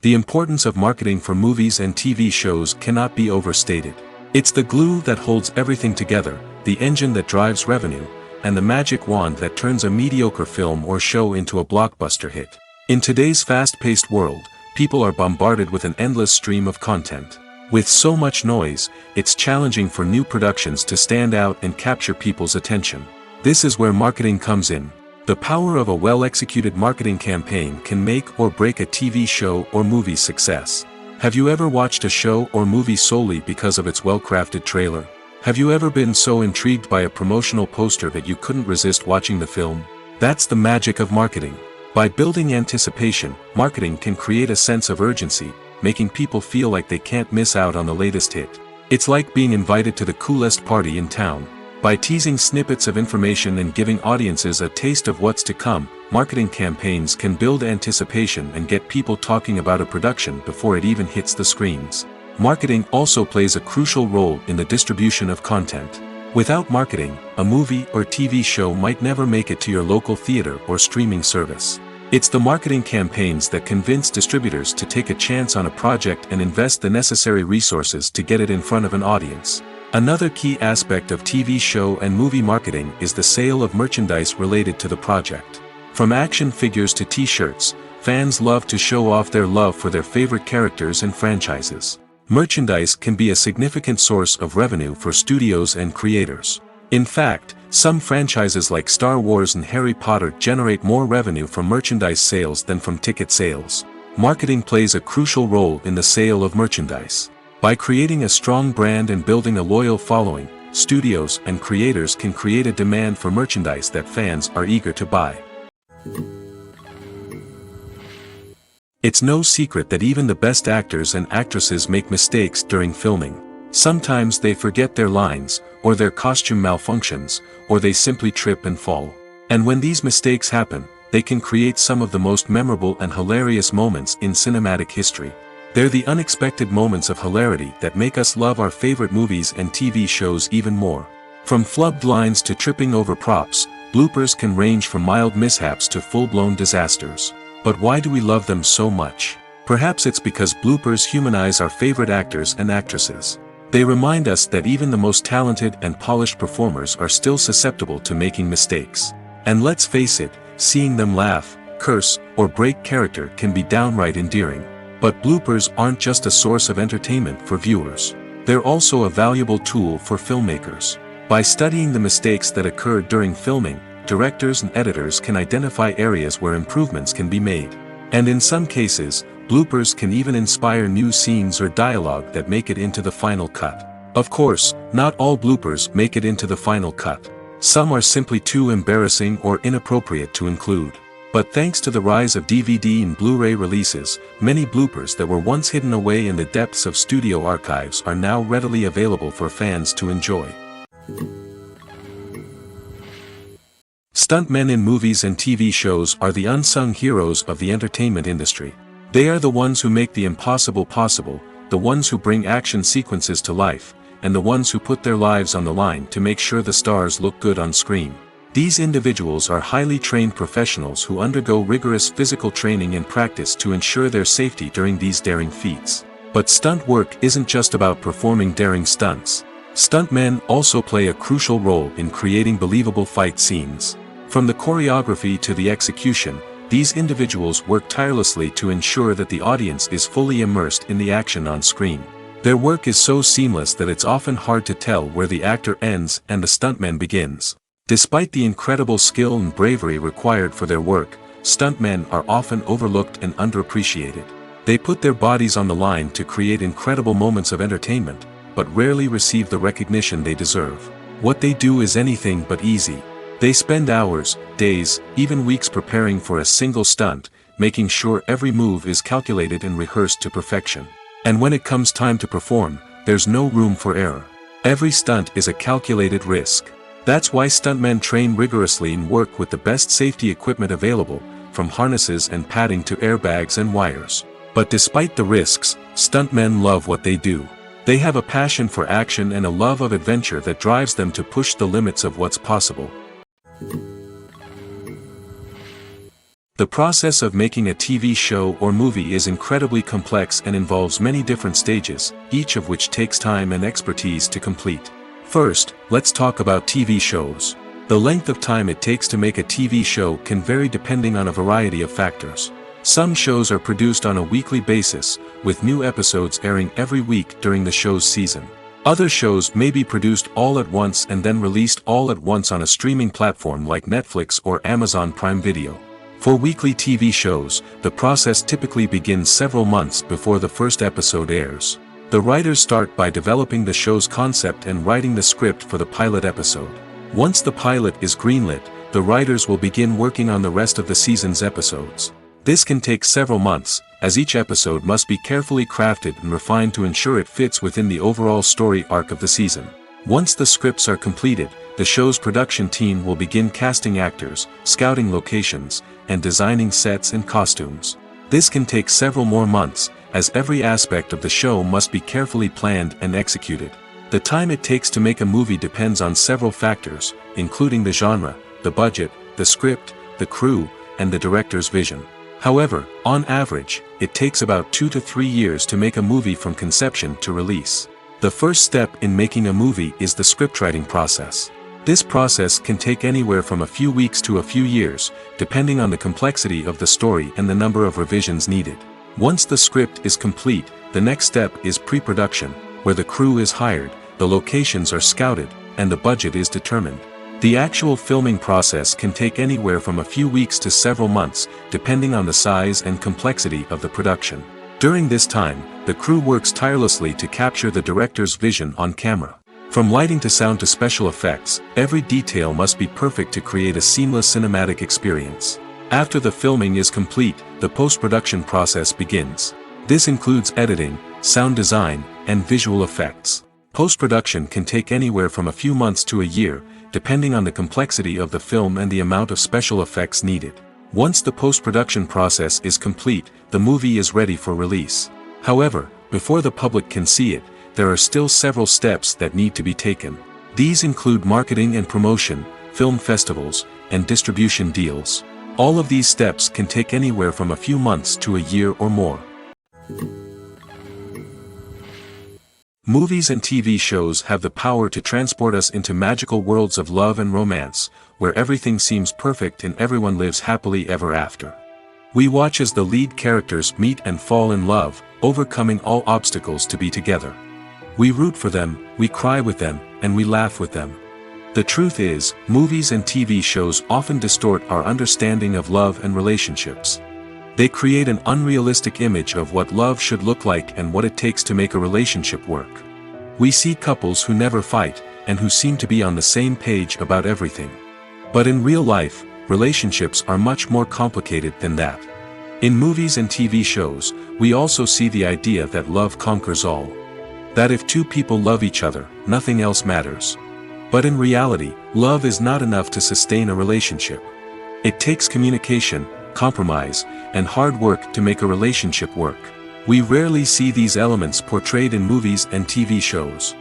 The importance of marketing for movies and TV shows cannot be overstated. It's the glue that holds everything together, the engine that drives revenue, and the magic wand that turns a mediocre film or show into a blockbuster hit. In today's fast-paced world, people are bombarded with an endless stream of content. With so much noise, it's challenging for new productions to stand out and capture people's attention. This is where marketing comes in. The power of a well-executed marketing campaign can make or break a TV show or movie's success. Have you ever watched a show or movie solely because of its well-crafted trailer? Have you ever been so intrigued by a promotional poster that you couldn't resist watching the film? That's the magic of marketing. By building anticipation, marketing can create a sense of urgency, making people feel like they can't miss out on the latest hit. It's like being invited to the coolest party in town. By teasing snippets of information and giving audiences a taste of what's to come, marketing campaigns can build anticipation and get people talking about a production before it even hits the screens. Marketing also plays a crucial role in the distribution of content. Without marketing, a movie or TV show might never make it to your local theater or streaming service. It's the marketing campaigns that convince distributors to take a chance on a project and invest the necessary resources to get it in front of an audience. Another key aspect of TV show and movie marketing is the sale of merchandise related to the project. From action figures to t-shirts, fans love to show off their love for their favorite characters and franchises. Merchandise can be a significant source of revenue for studios and creators. In fact, some franchises like Star Wars and Harry Potter generate more revenue from merchandise sales than from ticket sales. Marketing plays a crucial role in the sale of merchandise. By creating a strong brand and building a loyal following, studios and creators can create a demand for merchandise that fans are eager to buy. It's no secret that even the best actors and actresses make mistakes during filming. Sometimes they forget their lines, or their costume malfunctions, or they simply trip and fall. And when these mistakes happen, they can create some of the most memorable and hilarious moments in cinematic history. They're the unexpected moments of hilarity that make us love our favorite movies and TV shows even more. From flubbed lines to tripping over props, bloopers can range from mild mishaps to full-blown disasters. But why do we love them so much? Perhaps it's because bloopers humanize our favorite actors and actresses. They remind us that even the most talented and polished performers are still susceptible to making mistakes. And let's face it, seeing them laugh, curse, or break character can be downright endearing. But bloopers aren't just a source of entertainment for viewers. They're also a valuable tool for filmmakers. By studying the mistakes that occurred during filming, directors and editors can identify areas where improvements can be made. And in some cases, bloopers can even inspire new scenes or dialogue that make it into the final cut. Of course, not all bloopers make it into the final cut. Some are simply too embarrassing or inappropriate to include. But thanks to the rise of DVD and Blu-ray releases, many bloopers that were once hidden away in the depths of studio archives are now readily available for fans to enjoy. Stuntmen in movies and TV shows are the unsung heroes of the entertainment industry. They are the ones who make the impossible possible, the ones who bring action sequences to life, and the ones who put their lives on the line to make sure the stars look good on screen. These individuals are highly trained professionals who undergo rigorous physical training and practice to ensure their safety during these daring feats. But stunt work isn't just about performing daring stunts. Stuntmen also play a crucial role in creating believable fight scenes. From the choreography to the execution, these individuals work tirelessly to ensure that the audience is fully immersed in the action on screen. Their work is so seamless that it's often hard to tell where the actor ends and the stuntman begins. Despite the incredible skill and bravery required for their work, stuntmen are often overlooked and underappreciated. They put their bodies on the line to create incredible moments of entertainment, but rarely receive the recognition they deserve. What they do is anything but easy. They spend hours, days, even weeks preparing for a single stunt, making sure every move is calculated and rehearsed to perfection. And when it comes time to perform, there's no room for error. Every stunt is a calculated risk. That's why stuntmen train rigorously and work with the best safety equipment available, from harnesses and padding to airbags and wires. But despite the risks, stuntmen love what they do. They have a passion for action and a love of adventure that drives them to push the limits of what's possible. The process of making a TV show or movie is incredibly complex and involves many different stages, each of which takes time and expertise to complete. First, let's talk about TV shows. The length of time it takes to make a TV show can vary depending on a variety of factors. Some shows are produced on a weekly basis, with new episodes airing every week during the show's season. Other shows may be produced all at once and then released all at once on a streaming platform like Netflix or Amazon Prime Video. For weekly TV shows, the process typically begins several months before the first episode airs. The writers start by developing the show's concept and writing the script for the pilot episode. Once the pilot is greenlit, the writers will begin working on the rest of the season's episodes. This can take several months, as each episode must be carefully crafted and refined to ensure it fits within the overall story arc of the season. Once the scripts are completed, the show's production team will begin casting actors, scouting locations, and designing sets and costumes. This can take several more months, as every aspect of the show must be carefully planned and executed. The time it takes to make a movie depends on several factors, including the genre, the budget, the script, the crew, and the director's vision. However, on average, it takes about 2 to 3 years to make a movie from conception to release. The first step in making a movie is the scriptwriting process. This process can take anywhere from a few weeks to a few years, depending on the complexity of the story and the number of revisions needed. Once the script is complete, the next step is pre-production, where the crew is hired, the locations are scouted, and the budget is determined. The actual filming process can take anywhere from a few weeks to several months, depending on the size and complexity of the production. During this time, the crew works tirelessly to capture the director's vision on camera. From lighting to sound to special effects, every detail must be perfect to create a seamless cinematic experience. After the filming is complete, the post-production process begins. This includes editing, sound design, and visual effects. Post-production can take anywhere from a few months to a year, depending on the complexity of the film and the amount of special effects needed. Once the post-production process is complete, the movie is ready for release. However, before the public can see it, there are still several steps that need to be taken. These include marketing and promotion, film festivals, and distribution deals. All of these steps can take anywhere from a few months to a year or more. Movies and TV shows have the power to transport us into magical worlds of love and romance, where everything seems perfect and everyone lives happily ever after. We watch as the lead characters meet and fall in love, overcoming all obstacles to be together. We root for them, we cry with them, and we laugh with them. The truth is, movies and TV shows often distort our understanding of love and relationships. They create an unrealistic image of what love should look like and what it takes to make a relationship work. We see couples who never fight, and who seem to be on the same page about everything. But in real life, relationships are much more complicated than that. In movies and TV shows, we also see the idea that love conquers all. That if two people love each other, nothing else matters. But in reality, love is not enough to sustain a relationship. It takes communication, compromise, and hard work to make a relationship work. We rarely see these elements portrayed in movies and TV shows.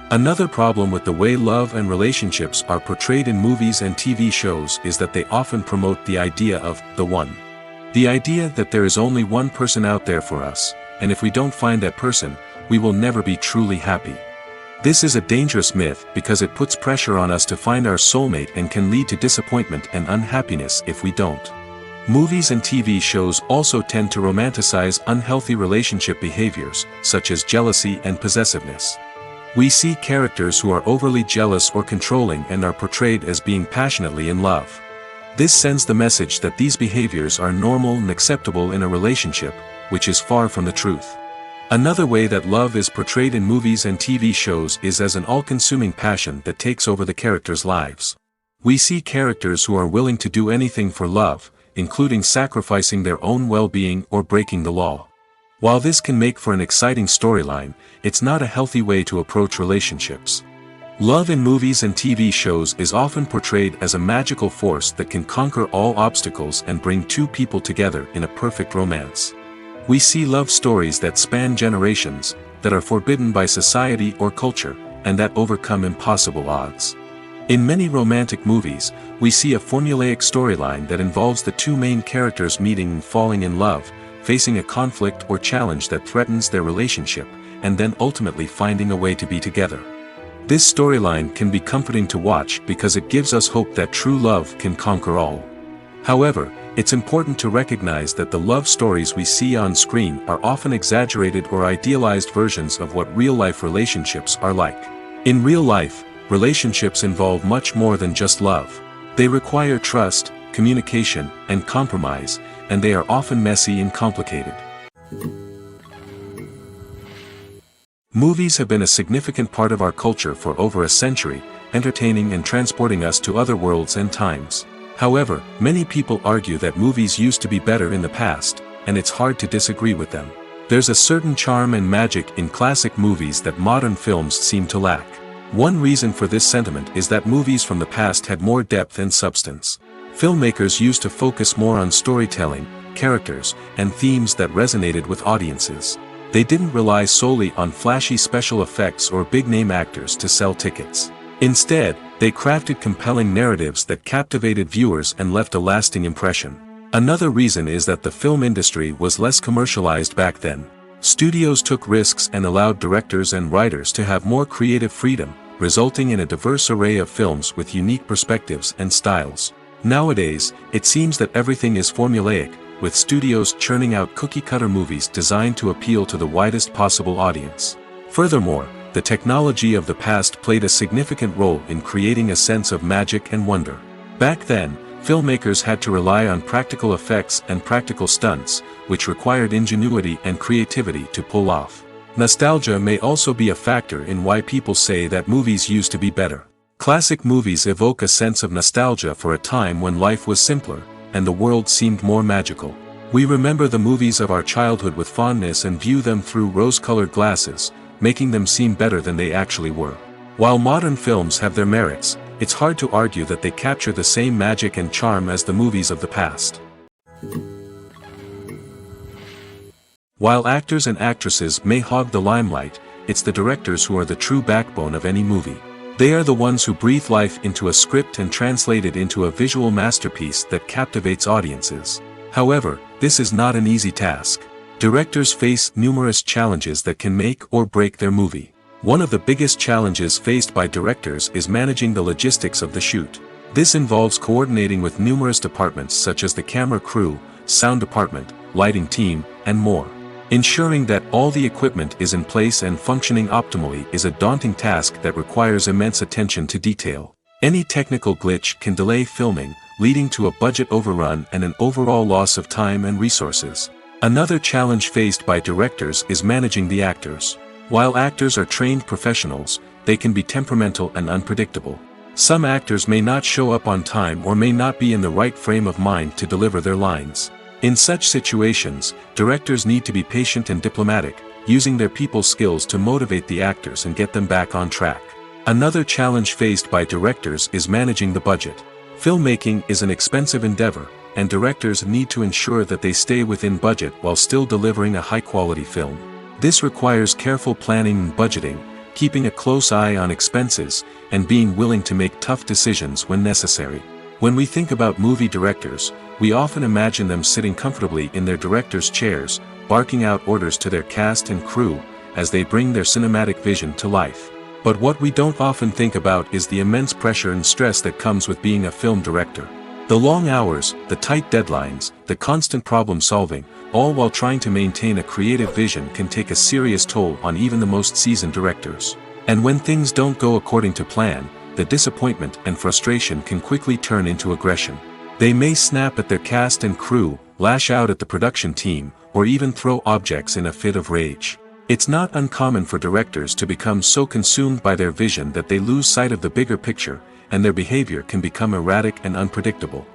Another problem with the way love and relationships are portrayed in movies and TV shows is that they often promote the idea of the one. The idea that there is only one person out there for us, and if we don't find that person, we will never be truly happy. This is a dangerous myth because it puts pressure on us to find our soulmate and can lead to disappointment and unhappiness if we don't. Movies and TV shows also tend to romanticize unhealthy relationship behaviors, such as jealousy and possessiveness. We see characters who are overly jealous or controlling and are portrayed as being passionately in love. This sends the message that these behaviors are normal and acceptable in a relationship, which is far from the truth. Another way that love is portrayed in movies and TV shows is as an all-consuming passion that takes over the characters' lives. We see characters who are willing to do anything for love, including sacrificing their own well-being or breaking the law. While this can make for an exciting storyline, it's not a healthy way to approach relationships. Love in movies and TV shows is often portrayed as a magical force that can conquer all obstacles and bring two people together in a perfect romance. We see love stories that span generations, that are forbidden by society or culture, and that overcome impossible odds. In many romantic movies, we see a formulaic storyline that involves the two main characters meeting and falling in love, facing a conflict or challenge that threatens their relationship, and then ultimately finding a way to be together. This storyline can be comforting to watch because it gives us hope that true love can conquer all. However, it's important to recognize that the love stories we see on screen are often exaggerated or idealized versions of what real-life relationships are like. In real life, relationships involve much more than just love. They require trust, communication, and compromise, and they are often messy and complicated. Movies have been a significant part of our culture for over a century, entertaining and transporting us to other worlds and times. However, many people argue that movies used to be better in the past, and it's hard to disagree with them. There's a certain charm and magic in classic movies that modern films seem to lack. One reason for this sentiment is that movies from the past had more depth and substance. Filmmakers used to focus more on storytelling, characters, and themes that resonated with audiences. They didn't rely solely on flashy special effects or big-name actors to sell tickets. Instead, they crafted compelling narratives that captivated viewers and left a lasting impression. Another reason is that the film industry was less commercialized back then. Studios took risks and allowed directors and writers to have more creative freedom, resulting in a diverse array of films with unique perspectives and styles. Nowadays, it seems that everything is formulaic, with studios churning out cookie-cutter movies designed to appeal to the widest possible audience. Furthermore, the technology of the past played a significant role in creating a sense of magic and wonder. Back then, filmmakers had to rely on practical effects and practical stunts, which required ingenuity and creativity to pull off. Nostalgia may also be a factor in why people say that movies used to be better. Classic movies evoke a sense of nostalgia for a time when life was simpler, and the world seemed more magical. We remember the movies of our childhood with fondness and view them through rose-colored glasses, making them seem better than they actually were. While modern films have their merits, it's hard to argue that they capture the same magic and charm as the movies of the past. While actors and actresses may hog the limelight, it's the directors who are the true backbone of any movie. They are the ones who breathe life into a script and translate it into a visual masterpiece that captivates audiences. However, this is not an easy task. Directors face numerous challenges that can make or break their movie. One of the biggest challenges faced by directors is managing the logistics of the shoot. This involves coordinating with numerous departments such as the camera crew, sound department, lighting team, and more. Ensuring that all the equipment is in place and functioning optimally is a daunting task that requires immense attention to detail. Any technical glitch can delay filming, leading to a budget overrun and an overall loss of time and resources. Another challenge faced by directors is managing the actors. While actors are trained professionals, they can be temperamental and unpredictable. Some actors may not show up on time or may not be in the right frame of mind to deliver their lines. In such situations, directors need to be patient and diplomatic, using their people skills to motivate the actors and get them back on track. Another challenge faced by directors is managing the budget. Filmmaking is an expensive endeavor, and directors need to ensure that they stay within budget while still delivering a high-quality film. This requires careful planning and budgeting, keeping a close eye on expenses, and being willing to make tough decisions when necessary. When we think about movie directors, we often imagine them sitting comfortably in their director's chairs, barking out orders to their cast and crew, as they bring their cinematic vision to life. But what we don't often think about is the immense pressure and stress that comes with being a film director. The long hours, the tight deadlines, the constant problem solving, all while trying to maintain a creative vision can take a serious toll on even the most seasoned directors. And when things don't go according to plan, the disappointment and frustration can quickly turn into aggression. They may snap at their cast and crew, lash out at the production team, or even throw objects in a fit of rage. It's not uncommon for directors to become so consumed by their vision that they lose sight of the bigger picture, and their behavior can become erratic and unpredictable.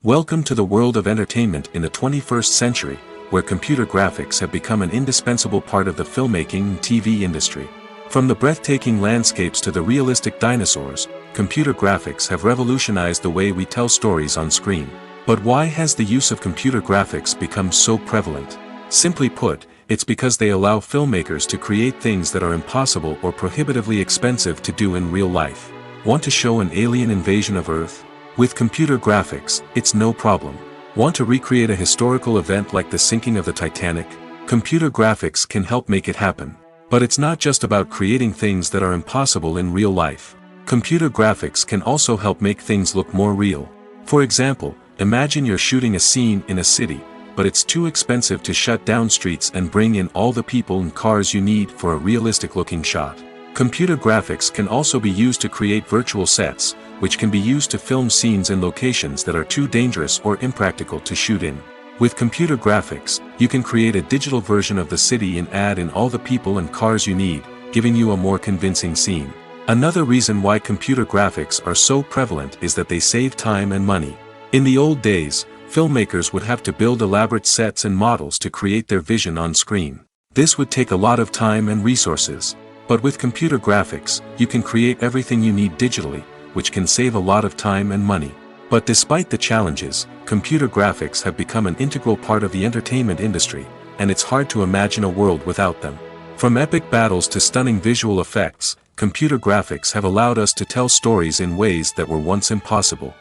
Welcome to the world of entertainment in the 21st century, where computer graphics have become an indispensable part of the filmmaking and TV industry. From the breathtaking landscapes to the realistic dinosaurs, computer graphics have revolutionized the way we tell stories on screen. But why has the use of computer graphics become so prevalent? Simply put, it's because they allow filmmakers to create things that are impossible or prohibitively expensive to do in real life. Want to show an alien invasion of Earth? With computer graphics, it's no problem. Want to recreate a historical event like the sinking of the Titanic? Computer graphics can help make it happen. But it's not just about creating things that are impossible in real life. Computer graphics can also help make things look more real. For example, imagine you're shooting a scene in a city, but it's too expensive to shut down streets and bring in all the people and cars you need for a realistic-looking shot. Computer graphics can also be used to create virtual sets, which can be used to film scenes in locations that are too dangerous or impractical to shoot in. With computer graphics, you can create a digital version of the city and add in all the people and cars you need, giving you a more convincing scene. Another reason why computer graphics are so prevalent is that they save time and money. In the old days, filmmakers would have to build elaborate sets and models to create their vision on screen. This would take a lot of time and resources. But with computer graphics, you can create everything you need digitally, which can save a lot of time and money. But despite the challenges, computer graphics have become an integral part of the entertainment industry, and it's hard to imagine a world without them. From epic battles to stunning visual effects, computer graphics have allowed us to tell stories in ways that were once impossible.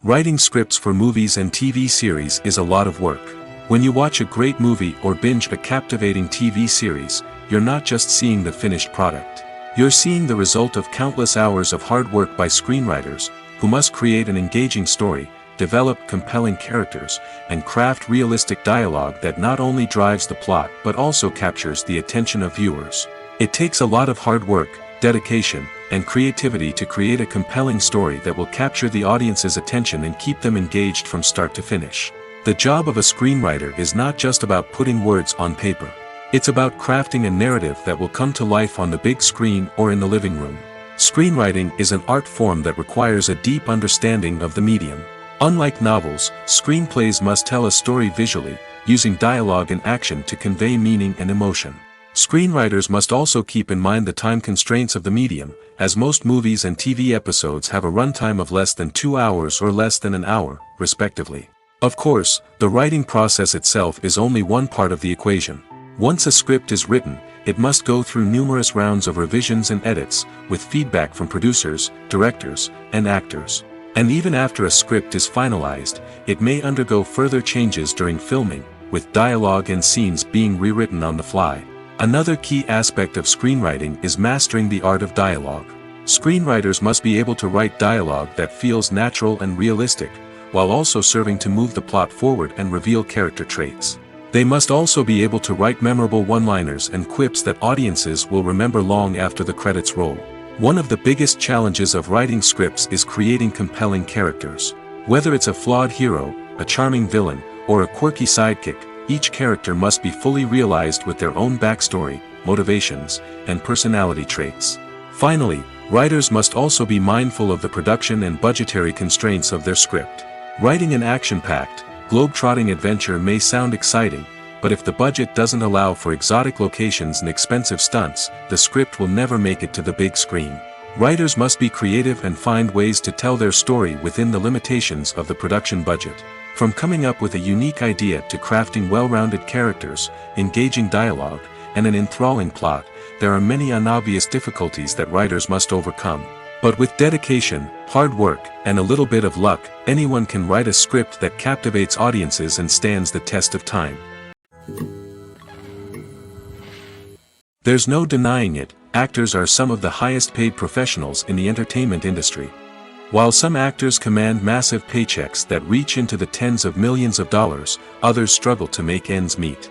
Writing scripts for movies and TV series is a lot of work. When you watch a great movie or binge a captivating TV series, you're not just seeing the finished product. You're seeing the result of countless hours of hard work by screenwriters, who must create an engaging story, develop compelling characters, and craft realistic dialogue that not only drives the plot but also captures the attention of viewers. It takes a lot of hard work, dedication, and creativity to create a compelling story that will capture the audience's attention and keep them engaged from start to finish. The job of a screenwriter is not just about putting words on paper. It's about crafting a narrative that will come to life on the big screen or in the living room. Screenwriting is an art form that requires a deep understanding of the medium. Unlike novels, screenplays must tell a story visually, using dialogue and action to convey meaning and emotion. Screenwriters must also keep in mind the time constraints of the medium, as most movies and TV episodes have a runtime of less than 2 hours or less than an hour, respectively. Of course, the writing process itself is only one part of the equation. Once a script is written, it must go through numerous rounds of revisions and edits, with feedback from producers, directors, and actors. And even after a script is finalized, it may undergo further changes during filming, with dialogue and scenes being rewritten on the fly. Another key aspect of screenwriting is mastering the art of dialogue. Screenwriters must be able to write dialogue that feels natural and realistic, while also serving to move the plot forward and reveal character traits. They must also be able to write memorable one-liners and quips that audiences will remember long after the credits roll. One of the biggest challenges of writing scripts is creating compelling characters. Whether it's a flawed hero, a charming villain, or a quirky sidekick, each character must be fully realized with their own backstory, motivations, and personality traits. Finally, writers must also be mindful of the production and budgetary constraints of their script. Writing an action-packed, globe-trotting adventure may sound exciting, but if the budget doesn't allow for exotic locations and expensive stunts, the script will never make it to the big screen. Writers must be creative and find ways to tell their story within the limitations of the production budget. From coming up with a unique idea to crafting well-rounded characters, engaging dialogue, and an enthralling plot, there are many unobvious difficulties that writers must overcome. But with dedication, hard work, and a little bit of luck, anyone can write a script that captivates audiences and stands the test of time. There's no denying it, actors are some of the highest-paid professionals in the entertainment industry. While some actors command massive paychecks that reach into the tens of millions of dollars, others struggle to make ends meet.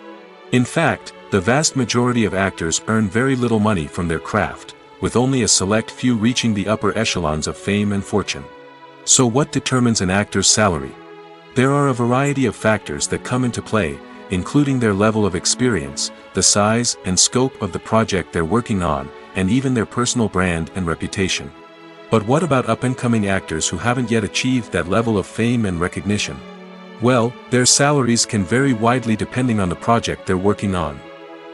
In fact, the vast majority of actors earn very little money from their craft, with only a select few reaching the upper echelons of fame and fortune. So what determines an actor's salary? There are a variety of factors that come into play, including their level of experience, the size and scope of the project they're working on, and even their personal brand and reputation. But what about up-and-coming actors who haven't yet achieved that level of fame and recognition? Well, their salaries can vary widely depending on the project they're working on.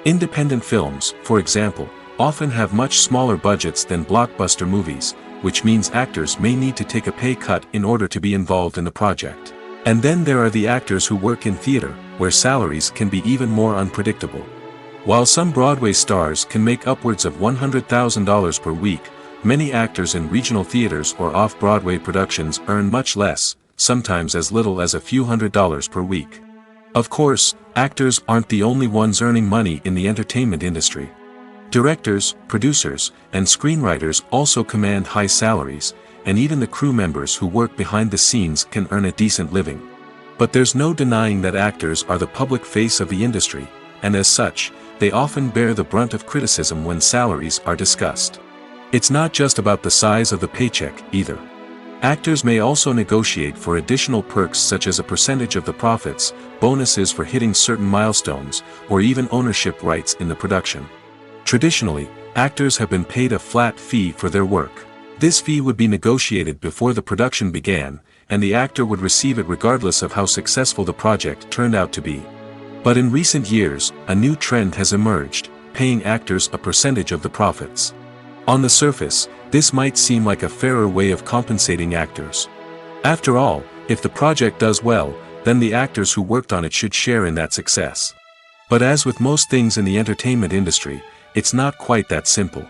Independent films, for example, often have much smaller budgets than blockbuster movies, which means actors may need to take a pay cut in order to be involved in the project. And then there are the actors who work in theater, where salaries can be even more unpredictable. While some Broadway stars can make upwards of $100,000 per week, many actors in regional theaters or off-Broadway productions earn much less, sometimes as little as a few $100s per week. Of course, actors aren't the only ones earning money in the entertainment industry. Directors, producers, and screenwriters also command high salaries, and even the crew members who work behind the scenes can earn a decent living. But there's no denying that actors are the public face of the industry, and as such, they often bear the brunt of criticism when salaries are discussed. It's not just about the size of the paycheck, either. Actors may also negotiate for additional perks such as a percentage of the profits, bonuses for hitting certain milestones, or even ownership rights in the production. Traditionally, actors have been paid a flat fee for their work. This fee would be negotiated before the production began, and the actor would receive it regardless of how successful the project turned out to be. But in recent years, a new trend has emerged, paying actors a percentage of the profits. On the surface, this might seem like a fairer way of compensating actors. After all, if the project does well, then the actors who worked on it should share in that success. But as with most things in the entertainment industry, it's not quite that simple.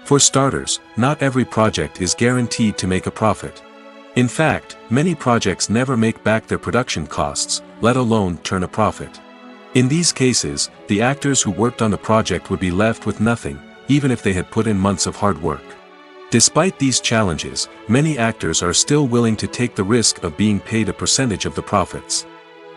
For starters, not every project is guaranteed to make a profit. In fact, many projects never make back their production costs, let alone turn a profit. In these cases, the actors who worked on the project would be left with nothing, even if they had put in months of hard work. Despite these challenges, many actors are still willing to take the risk of being paid a percentage of the profits.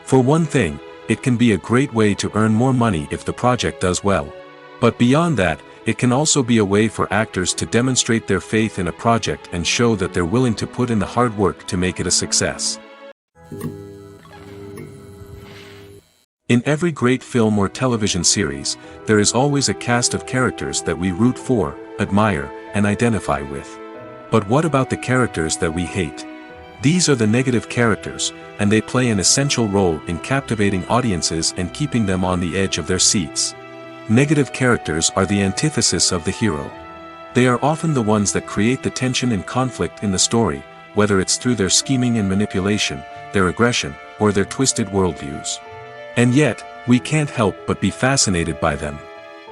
For one thing, it can be a great way to earn more money if the project does well. But beyond that, it can also be a way for actors to demonstrate their faith in a project and show that they're willing to put in the hard work to make it a success. In every great film or television series, there is always a cast of characters that we root for, admire, and identify with. But what about the characters that we hate? These are the negative characters, and they play an essential role in captivating audiences and keeping them on the edge of their seats. Negative characters are the antithesis of the hero. They are often the ones that create the tension and conflict in the story, whether it's through their scheming and manipulation, their aggression, or their twisted worldviews. And yet, we can't help but be fascinated by them.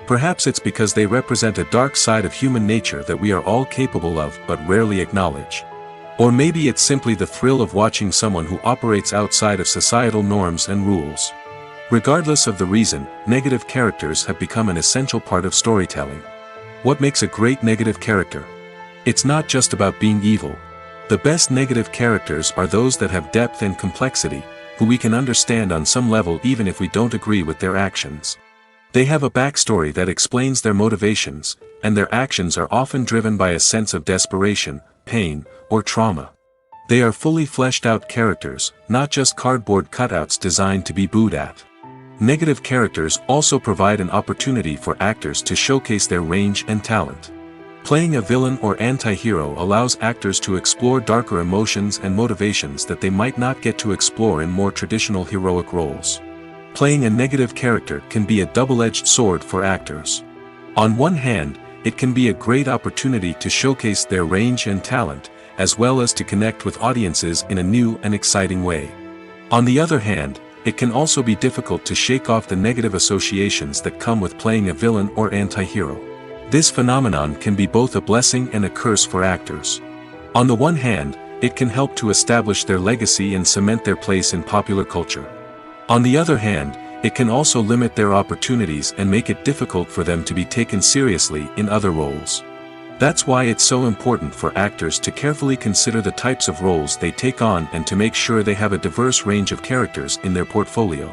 Perhaps it's because they represent a dark side of human nature that we are all capable of but rarely acknowledge. Or maybe it's simply the thrill of watching someone who operates outside of societal norms and rules. Regardless of the reason, negative characters have become an essential part of storytelling. What makes a great negative character? It's not just about being evil. The best negative characters are those that have depth and complexity, who we can understand on some level even if we don't agree with their actions. They have a backstory that explains their motivations, and their actions are often driven by a sense of desperation, pain, or trauma. They are fully fleshed out characters, not just cardboard cutouts designed to be booed at. Negative characters also provide an opportunity for actors to showcase their range and talent. Playing a villain or anti-hero allows actors to explore darker emotions and motivations that they might not get to explore in more traditional heroic roles. Playing a negative character can be a double-edged sword for actors. On one hand, it can be a great opportunity to showcase their range and talent, as well as to connect with audiences in a new and exciting way. On the other hand, it can also be difficult to shake off the negative associations that come with playing a villain or anti-hero. This phenomenon can be both a blessing and a curse for actors. On the one hand, it can help to establish their legacy and cement their place in popular culture. On the other hand, it can also limit their opportunities and make it difficult for them to be taken seriously in other roles. That's why it's so important for actors to carefully consider the types of roles they take on and to make sure they have a diverse range of characters in their portfolio.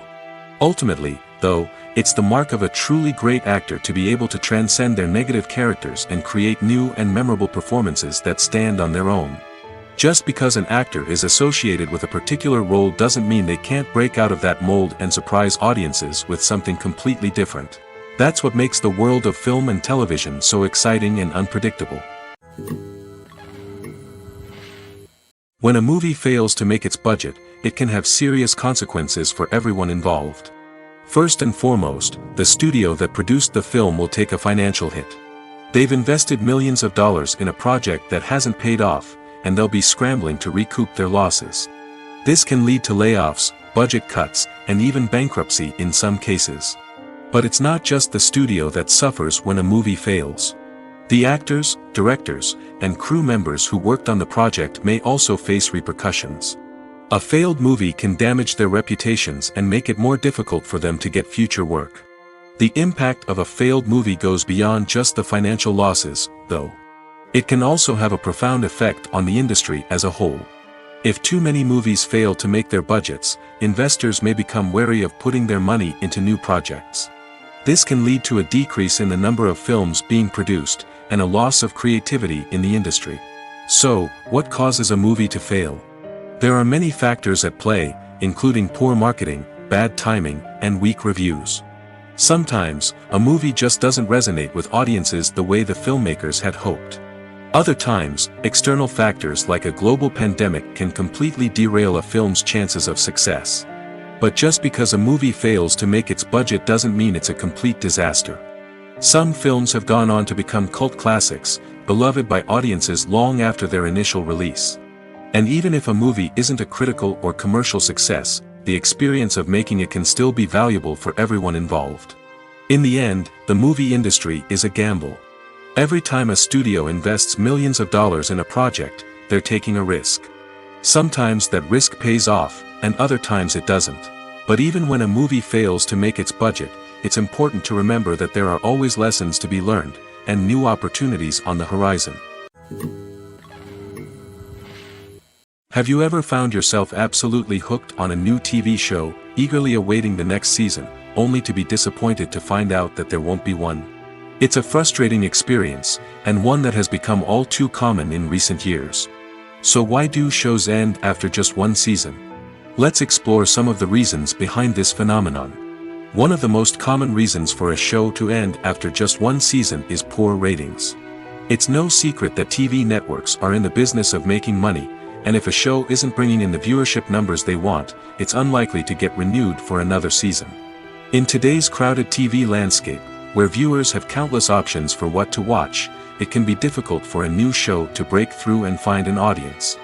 Ultimately, though, it's the mark of a truly great actor to be able to transcend their negative characters and create new and memorable performances that stand on their own. Just because an actor is associated with a particular role doesn't mean they can't break out of that mold and surprise audiences with something completely different. That's what makes the world of film and television so exciting and unpredictable. When a movie fails to make its budget, it can have serious consequences for everyone involved. First and foremost, the studio that produced the film will take a financial hit. They've invested millions of dollars in a project that hasn't paid off, and they'll be scrambling to recoup their losses. This can lead to layoffs, budget cuts, and even bankruptcy in some cases. But it's not just the studio that suffers when a movie fails. The actors, directors, and crew members who worked on the project may also face repercussions. A failed movie can damage their reputations and make it more difficult for them to get future work. The impact of a failed movie goes beyond just the financial losses, though. It can also have a profound effect on the industry as a whole. If too many movies fail to make their budgets, investors may become wary of putting their money into new projects. This can lead to a decrease in the number of films being produced, and a loss of creativity in the industry. So, what causes a movie to fail? There are many factors at play, including poor marketing, bad timing, and weak reviews. Sometimes, a movie just doesn't resonate with audiences the way the filmmakers had hoped. Other times, external factors like a global pandemic can completely derail a film's chances of success. But just because a movie fails to make its budget doesn't mean it's a complete disaster. Some films have gone on to become cult classics, beloved by audiences long after their initial release. And even if a movie isn't a critical or commercial success, the experience of making it can still be valuable for everyone involved. In the end, the movie industry is a gamble. Every time a studio invests millions of dollars in a project, they're taking a risk. Sometimes that risk pays off, and other times it doesn't. But even when a movie fails to make its budget, it's important to remember that there are always lessons to be learned, and new opportunities on the horizon. Have you ever found yourself absolutely hooked on a new TV show, eagerly awaiting the next season, only to be disappointed to find out that there won't be one? It's a frustrating experience, and one that has become all too common in recent years. So why do shows end after just one season? Let's explore some of the reasons behind this phenomenon. One of the most common reasons for a show to end after just one season is poor ratings. It's no secret that TV networks are in the business of making money, and if a show isn't bringing in the viewership numbers they want, it's unlikely to get renewed for another season. In today's crowded TV landscape, where viewers have countless options for what to watch, it can be difficult for a new show to break through and find an audience.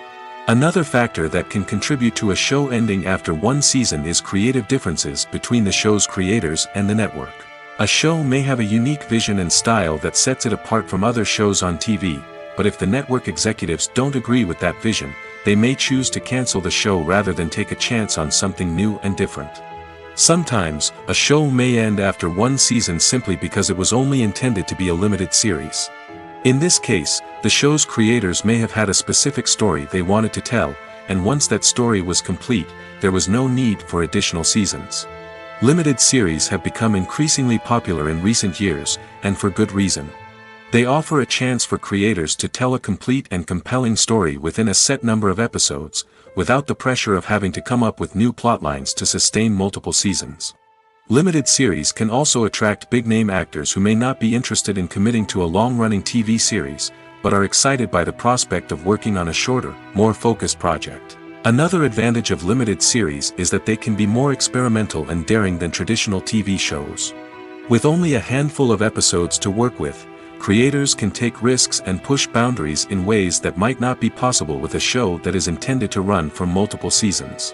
Another factor that can contribute to a show ending after one season is creative differences between the show's creators and the network. A show may have a unique vision and style that sets it apart from other shows on TV, but if the network executives don't agree with that vision, they may choose to cancel the show rather than take a chance on something new and different. Sometimes, a show may end after one season simply because it was only intended to be a limited series. In this case, the show's creators may have had a specific story they wanted to tell, and once that story was complete, there was no need for additional seasons. Limited series have become increasingly popular in recent years, and for good reason. They offer a chance for creators to tell a complete and compelling story within a set number of episodes, without the pressure of having to come up with new plotlines to sustain multiple seasons. Limited series can also attract big-name actors who may not be interested in committing to a long-running TV series, but are excited by the prospect of working on a shorter, more focused project. Another advantage of limited series is that they can be more experimental and daring than traditional TV shows. With only a handful of episodes to work with, creators can take risks and push boundaries in ways that might not be possible with a show that is intended to run for multiple seasons.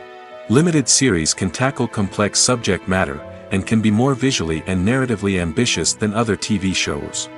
Limited series can tackle complex subject matter, and can be more visually and narratively ambitious than other TV shows.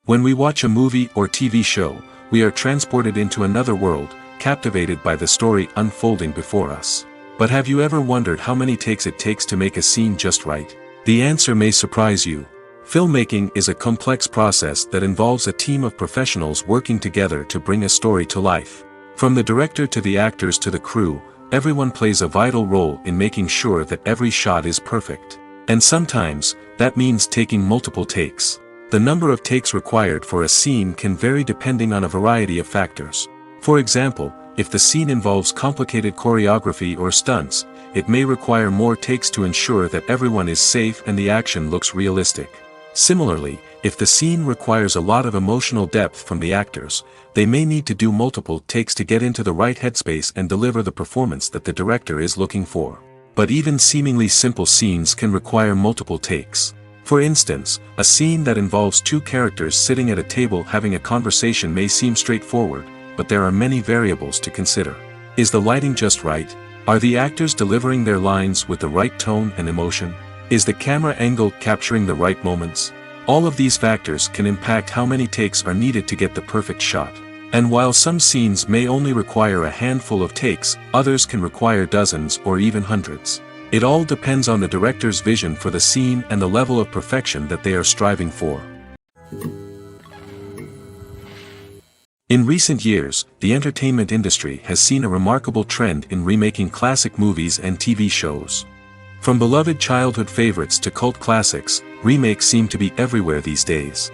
When we watch a movie or TV show, we are transported into another world, captivated by the story unfolding before us. But have you ever wondered how many takes it takes to make a scene just right? The answer may surprise you. Filmmaking is a complex process that involves a team of professionals working together to bring a story to life. From the director to the actors to the crew, everyone plays a vital role in making sure that every shot is perfect. And sometimes, that means taking multiple takes. The number of takes required for a scene can vary depending on a variety of factors. For example, if the scene involves complicated choreography or stunts, it may require more takes to ensure that everyone is safe and the action looks realistic. Similarly, if the scene requires a lot of emotional depth from the actors, they may need to do multiple takes to get into the right headspace and deliver the performance that the director is looking for. But even seemingly simple scenes can require multiple takes. For instance, a scene that involves two characters sitting at a table having a conversation may seem straightforward, but there are many variables to consider. Is the lighting just right? Are the actors delivering their lines with the right tone and emotion? Is the camera angle capturing the right moments? All of these factors can impact how many takes are needed to get the perfect shot. And while some scenes may only require a handful of takes, others can require dozens or even hundreds. It all depends on the director's vision for the scene and the level of perfection that they are striving for. In recent years, the entertainment industry has seen a remarkable trend in remaking classic movies and TV shows. From beloved childhood favorites to cult classics, remakes seem to be everywhere these days.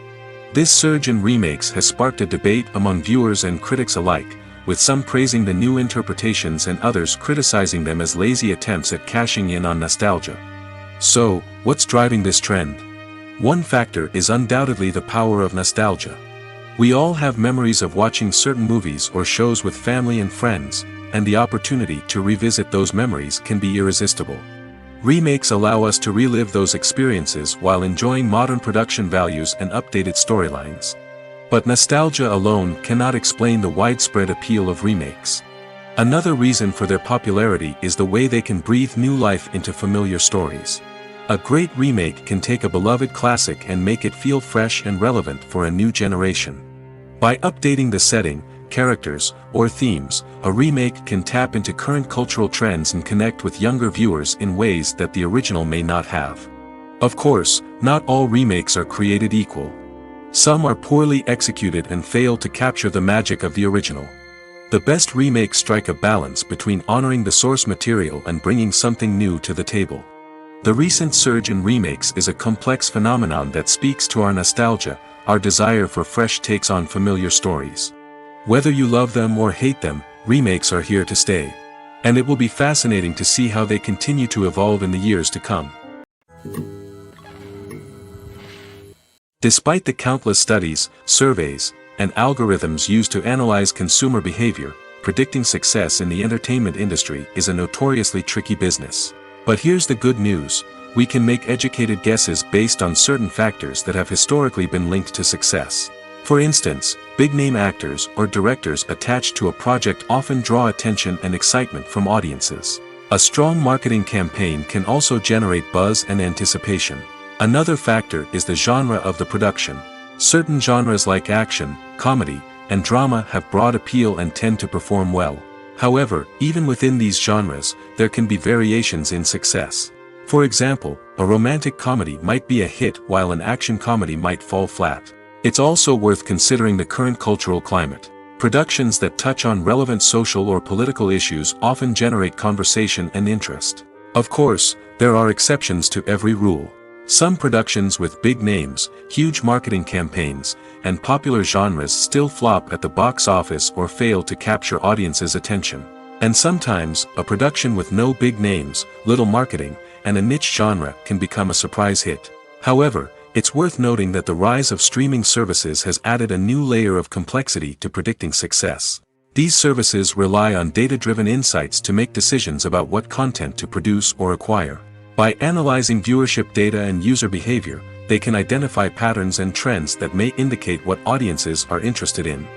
This surge in remakes has sparked a debate among viewers and critics alike, with some praising the new interpretations and others criticizing them as lazy attempts at cashing in on nostalgia. So, what's driving this trend? One factor is undoubtedly the power of nostalgia. We all have memories of watching certain movies or shows with family and friends, and the opportunity to revisit those memories can be irresistible. Remakes allow us to relive those experiences while enjoying modern production values and updated storylines. But nostalgia alone cannot explain the widespread appeal of remakes. Another reason for their popularity is the way they can breathe new life into familiar stories. A great remake can take a beloved classic and make it feel fresh and relevant for a new generation. By updating the setting, characters, or themes, a remake can tap into current cultural trends and connect with younger viewers in ways that the original may not have. Of course, not all remakes are created equal. Some are poorly executed and fail to capture the magic of the original. The best remakes strike a balance between honoring the source material and bringing something new to the table. The recent surge in remakes is a complex phenomenon that speaks to our nostalgia, our desire for fresh takes on familiar stories. Whether you love them or hate them, remakes are here to stay. And it will be fascinating to see how they continue to evolve in the years to come. Despite the countless studies, surveys, and algorithms used to analyze consumer behavior, predicting success in the entertainment industry is a notoriously tricky business. But here's the good news: we can make educated guesses based on certain factors that have historically been linked to success. For instance, big-name actors or directors attached to a project often draw attention and excitement from audiences. A strong marketing campaign can also generate buzz and anticipation. Another factor is the genre of the production. Certain genres like action, comedy, and drama have broad appeal and tend to perform well. However, even within these genres, there can be variations in success. For example, a romantic comedy might be a hit while an action comedy might fall flat. It's also worth considering the current cultural climate. Productions that touch on relevant social or political issues often generate conversation and interest. Of course, there are exceptions to every rule. Some productions with big names, huge marketing campaigns, and popular genres still flop at the box office or fail to capture audiences' attention. And sometimes, a production with no big names, little marketing, and a niche genre can become a surprise hit. However, it's worth noting that the rise of streaming services has added a new layer of complexity to predicting success. These services rely on data-driven insights to make decisions about what content to produce or acquire. By analyzing viewership data and user behavior, they can identify patterns and trends that may indicate what audiences are interested in.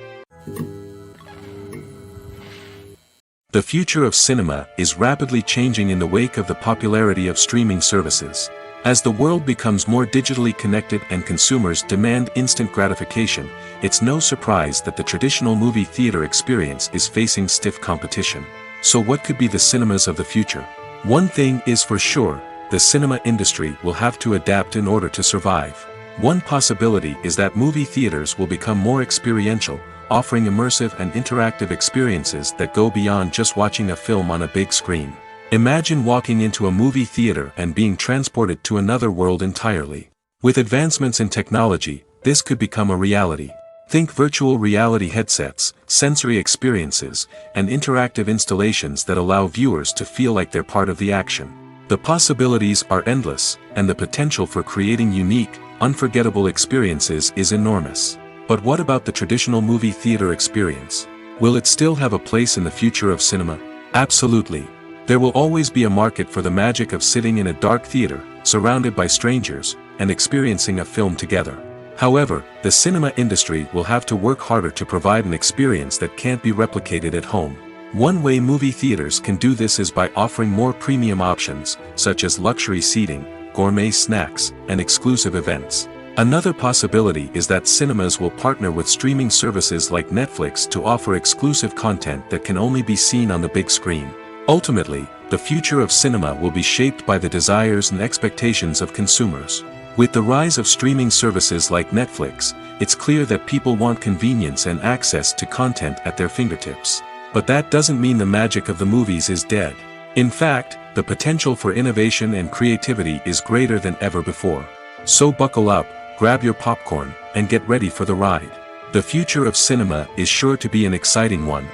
The future of cinema is rapidly changing in the wake of the popularity of streaming services. As the world becomes more digitally connected and consumers demand instant gratification, it's no surprise that the traditional movie theater experience is facing stiff competition. So what could be the cinemas of the future? One thing is for sure: the cinema industry will have to adapt in order to survive. One possibility is that movie theaters will become more experiential, offering immersive and interactive experiences that go beyond just watching a film on a big screen. Imagine walking into a movie theater and being transported to another world entirely. With advancements in technology, this could become a reality. Think virtual reality headsets, sensory experiences, and interactive installations that allow viewers to feel like they're part of the action. The possibilities are endless, and the potential for creating unique, unforgettable experiences is enormous. But what about the traditional movie theater experience? Will it still have a place in the future of cinema? Absolutely. There will always be a market for the magic of sitting in a dark theater, surrounded by strangers, and experiencing a film together. However, the cinema industry will have to work harder to provide an experience that can't be replicated at home. One way movie theaters can do this is by offering more premium options, such as luxury seating, gourmet snacks, and exclusive events. Another possibility is that cinemas will partner with streaming services like Netflix to offer exclusive content that can only be seen on the big screen. Ultimately, the future of cinema will be shaped by the desires and expectations of consumers. With the rise of streaming services like Netflix, it's clear that people want convenience and access to content at their fingertips. But that doesn't mean the magic of the movies is dead. In fact, the potential for innovation and creativity is greater than ever before. So buckle up, grab your popcorn, and get ready for the ride. The future of cinema is sure to be an exciting one.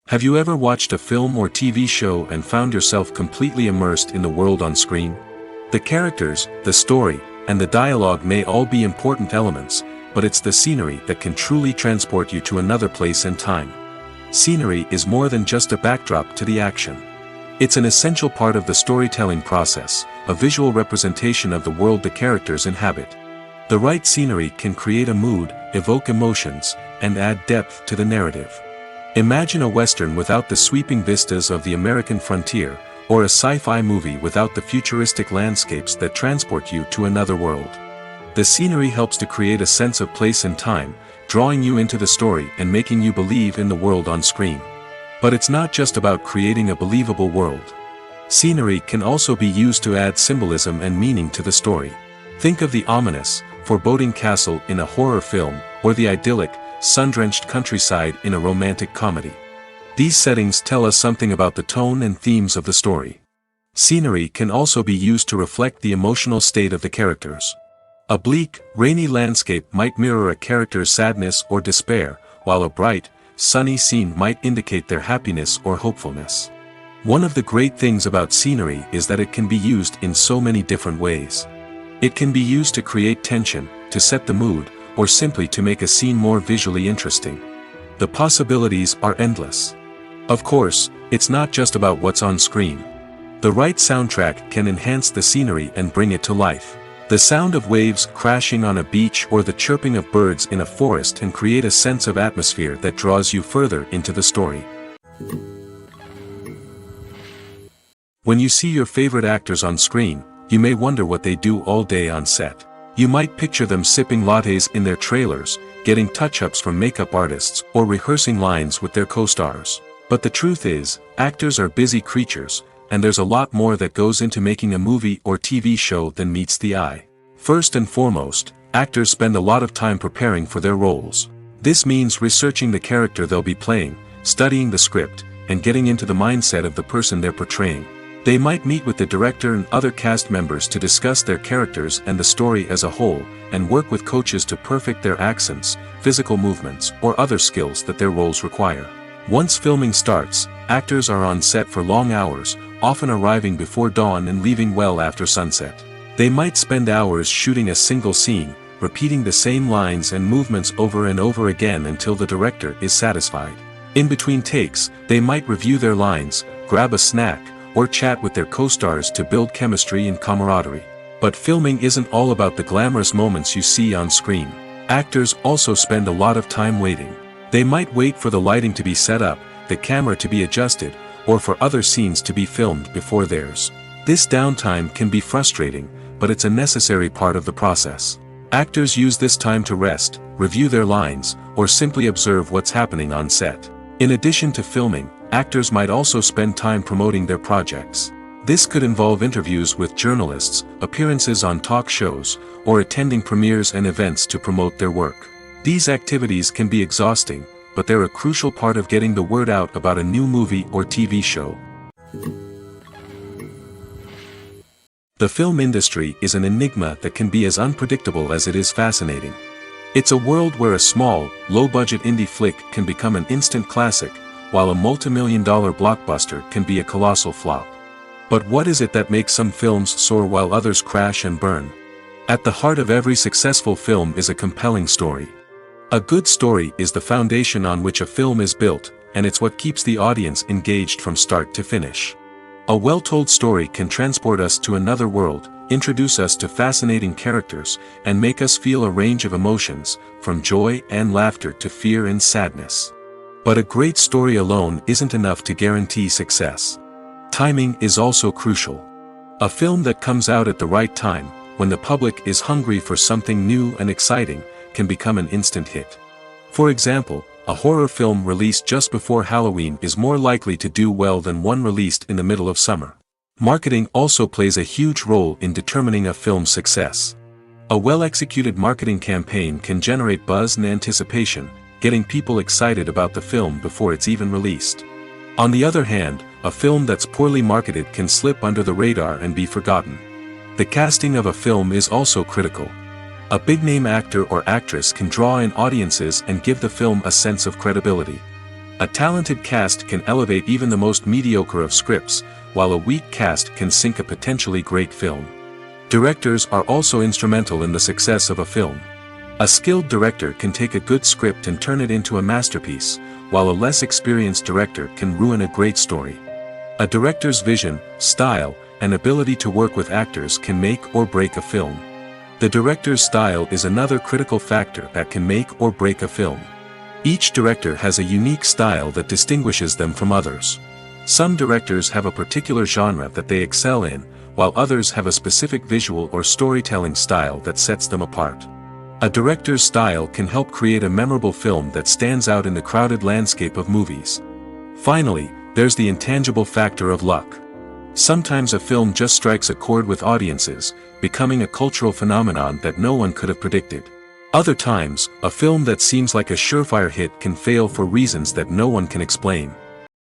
Have you ever watched a film or TV show and found yourself completely immersed in the world on screen? The characters, the story, and the dialogue may all be important elements, but it's the scenery that can truly transport you to another place and time. Scenery is more than just a backdrop to the action. It's an essential part of the storytelling process, a visual representation of the world the characters inhabit. The right scenery can create a mood, evoke emotions, and add depth to the narrative. Imagine a Western without the sweeping vistas of the American frontier, or a sci-fi movie without the futuristic landscapes that transport you to another world. The scenery helps to create a sense of place and time, drawing you into the story and making you believe in the world on screen. But it's not just about creating a believable world. Scenery can also be used to add symbolism and meaning to the story. Think of the ominous, foreboding castle in a horror film, or the idyllic, sun-drenched countryside in a romantic comedy. These settings tell us something about the tone and themes of the story. Scenery can also be used to reflect the emotional state of the characters. A bleak, rainy landscape might mirror a character's sadness or despair, while a bright, sunny scene might indicate their happiness or hopefulness. One of the great things about scenery is that it can be used in so many different ways. It can be used to create tension, to set the mood, or simply to make a scene more visually interesting. The possibilities are endless. Of course, it's not just about what's on screen. The right soundtrack can enhance the scenery and bring it to life. The sound of waves crashing on a beach or the chirping of birds in a forest can create a sense of atmosphere that draws you further into the story. When you see your favorite actors on screen, you may wonder what they do all day on set. You might picture them sipping lattes in their trailers, getting touch-ups from makeup artists, or rehearsing lines with their co-stars. But the truth is, actors are busy creatures, and there's a lot more that goes into making a movie or TV show than meets the eye. First and foremost, actors spend a lot of time preparing for their roles. This means researching the character they'll be playing, studying the script, and getting into the mindset of the person they're portraying. They might meet with the director and other cast members to discuss their characters and the story as a whole, and work with coaches to perfect their accents, physical movements, or other skills that their roles require. Once filming starts, actors are on set for long hours, often arriving before dawn and leaving well after sunset. They might spend hours shooting a single scene, repeating the same lines and movements over and over again until the director is satisfied. In between takes, they might review their lines, grab a snack, or chat with their co-stars to build chemistry and camaraderie. But filming isn't all about the glamorous moments you see on screen. Actors also spend a lot of time waiting. They might wait for the lighting to be set up, the camera to be adjusted, or for other scenes to be filmed before theirs. This downtime can be frustrating, but it's a necessary part of the process. Actors use this time to rest, review their lines, or simply observe what's happening on set. In addition to filming, actors might also spend time promoting their projects. This could involve interviews with journalists, appearances on talk shows, or attending premieres and events to promote their work. These activities can be exhausting, but they're a crucial part of getting the word out about a new movie or TV show. The film industry is an enigma that can be as unpredictable as it is fascinating. It's a world where a small, low-budget indie flick can become an instant classic, while a multi-million-dollar blockbuster can be a colossal flop. But what is it that makes some films soar while others crash and burn? At the heart of every successful film is a compelling story. A good story is the foundation on which a film is built, and it's what keeps the audience engaged from start to finish. A well-told story can transport us to another world, introduce us to fascinating characters, and make us feel a range of emotions, from joy and laughter to fear and sadness. But a great story alone isn't enough to guarantee success. Timing is also crucial. A film that comes out at the right time, when the public is hungry for something new and exciting, can become an instant hit. For example, a horror film released just before Halloween is more likely to do well than one released in the middle of summer. Marketing also plays a huge role in determining a film's success. A well-executed marketing campaign can generate buzz and anticipation, getting people excited about the film before it's even released. On the other hand, a film that's poorly marketed can slip under the radar and be forgotten. The casting of a film is also critical. A big-name actor or actress can draw in audiences and give the film a sense of credibility. A talented cast can elevate even the most mediocre of scripts, while a weak cast can sink a potentially great film. Directors are also instrumental in the success of a film. A skilled director can take a good script and turn it into a masterpiece, while a less experienced director can ruin a great story. A director's vision, style, and ability to work with actors can make or break a film. The director's style is another critical factor that can make or break a film. Each director has a unique style that distinguishes them from others. Some directors have a particular genre that they excel in, while others have a specific visual or storytelling style that sets them apart. A director's style can help create a memorable film that stands out in the crowded landscape of movies. Finally, there's the intangible factor of luck. Sometimes a film just strikes a chord with audiences, becoming a cultural phenomenon that no one could have predicted. Other times, a film that seems like a surefire hit can fail for reasons that no one can explain.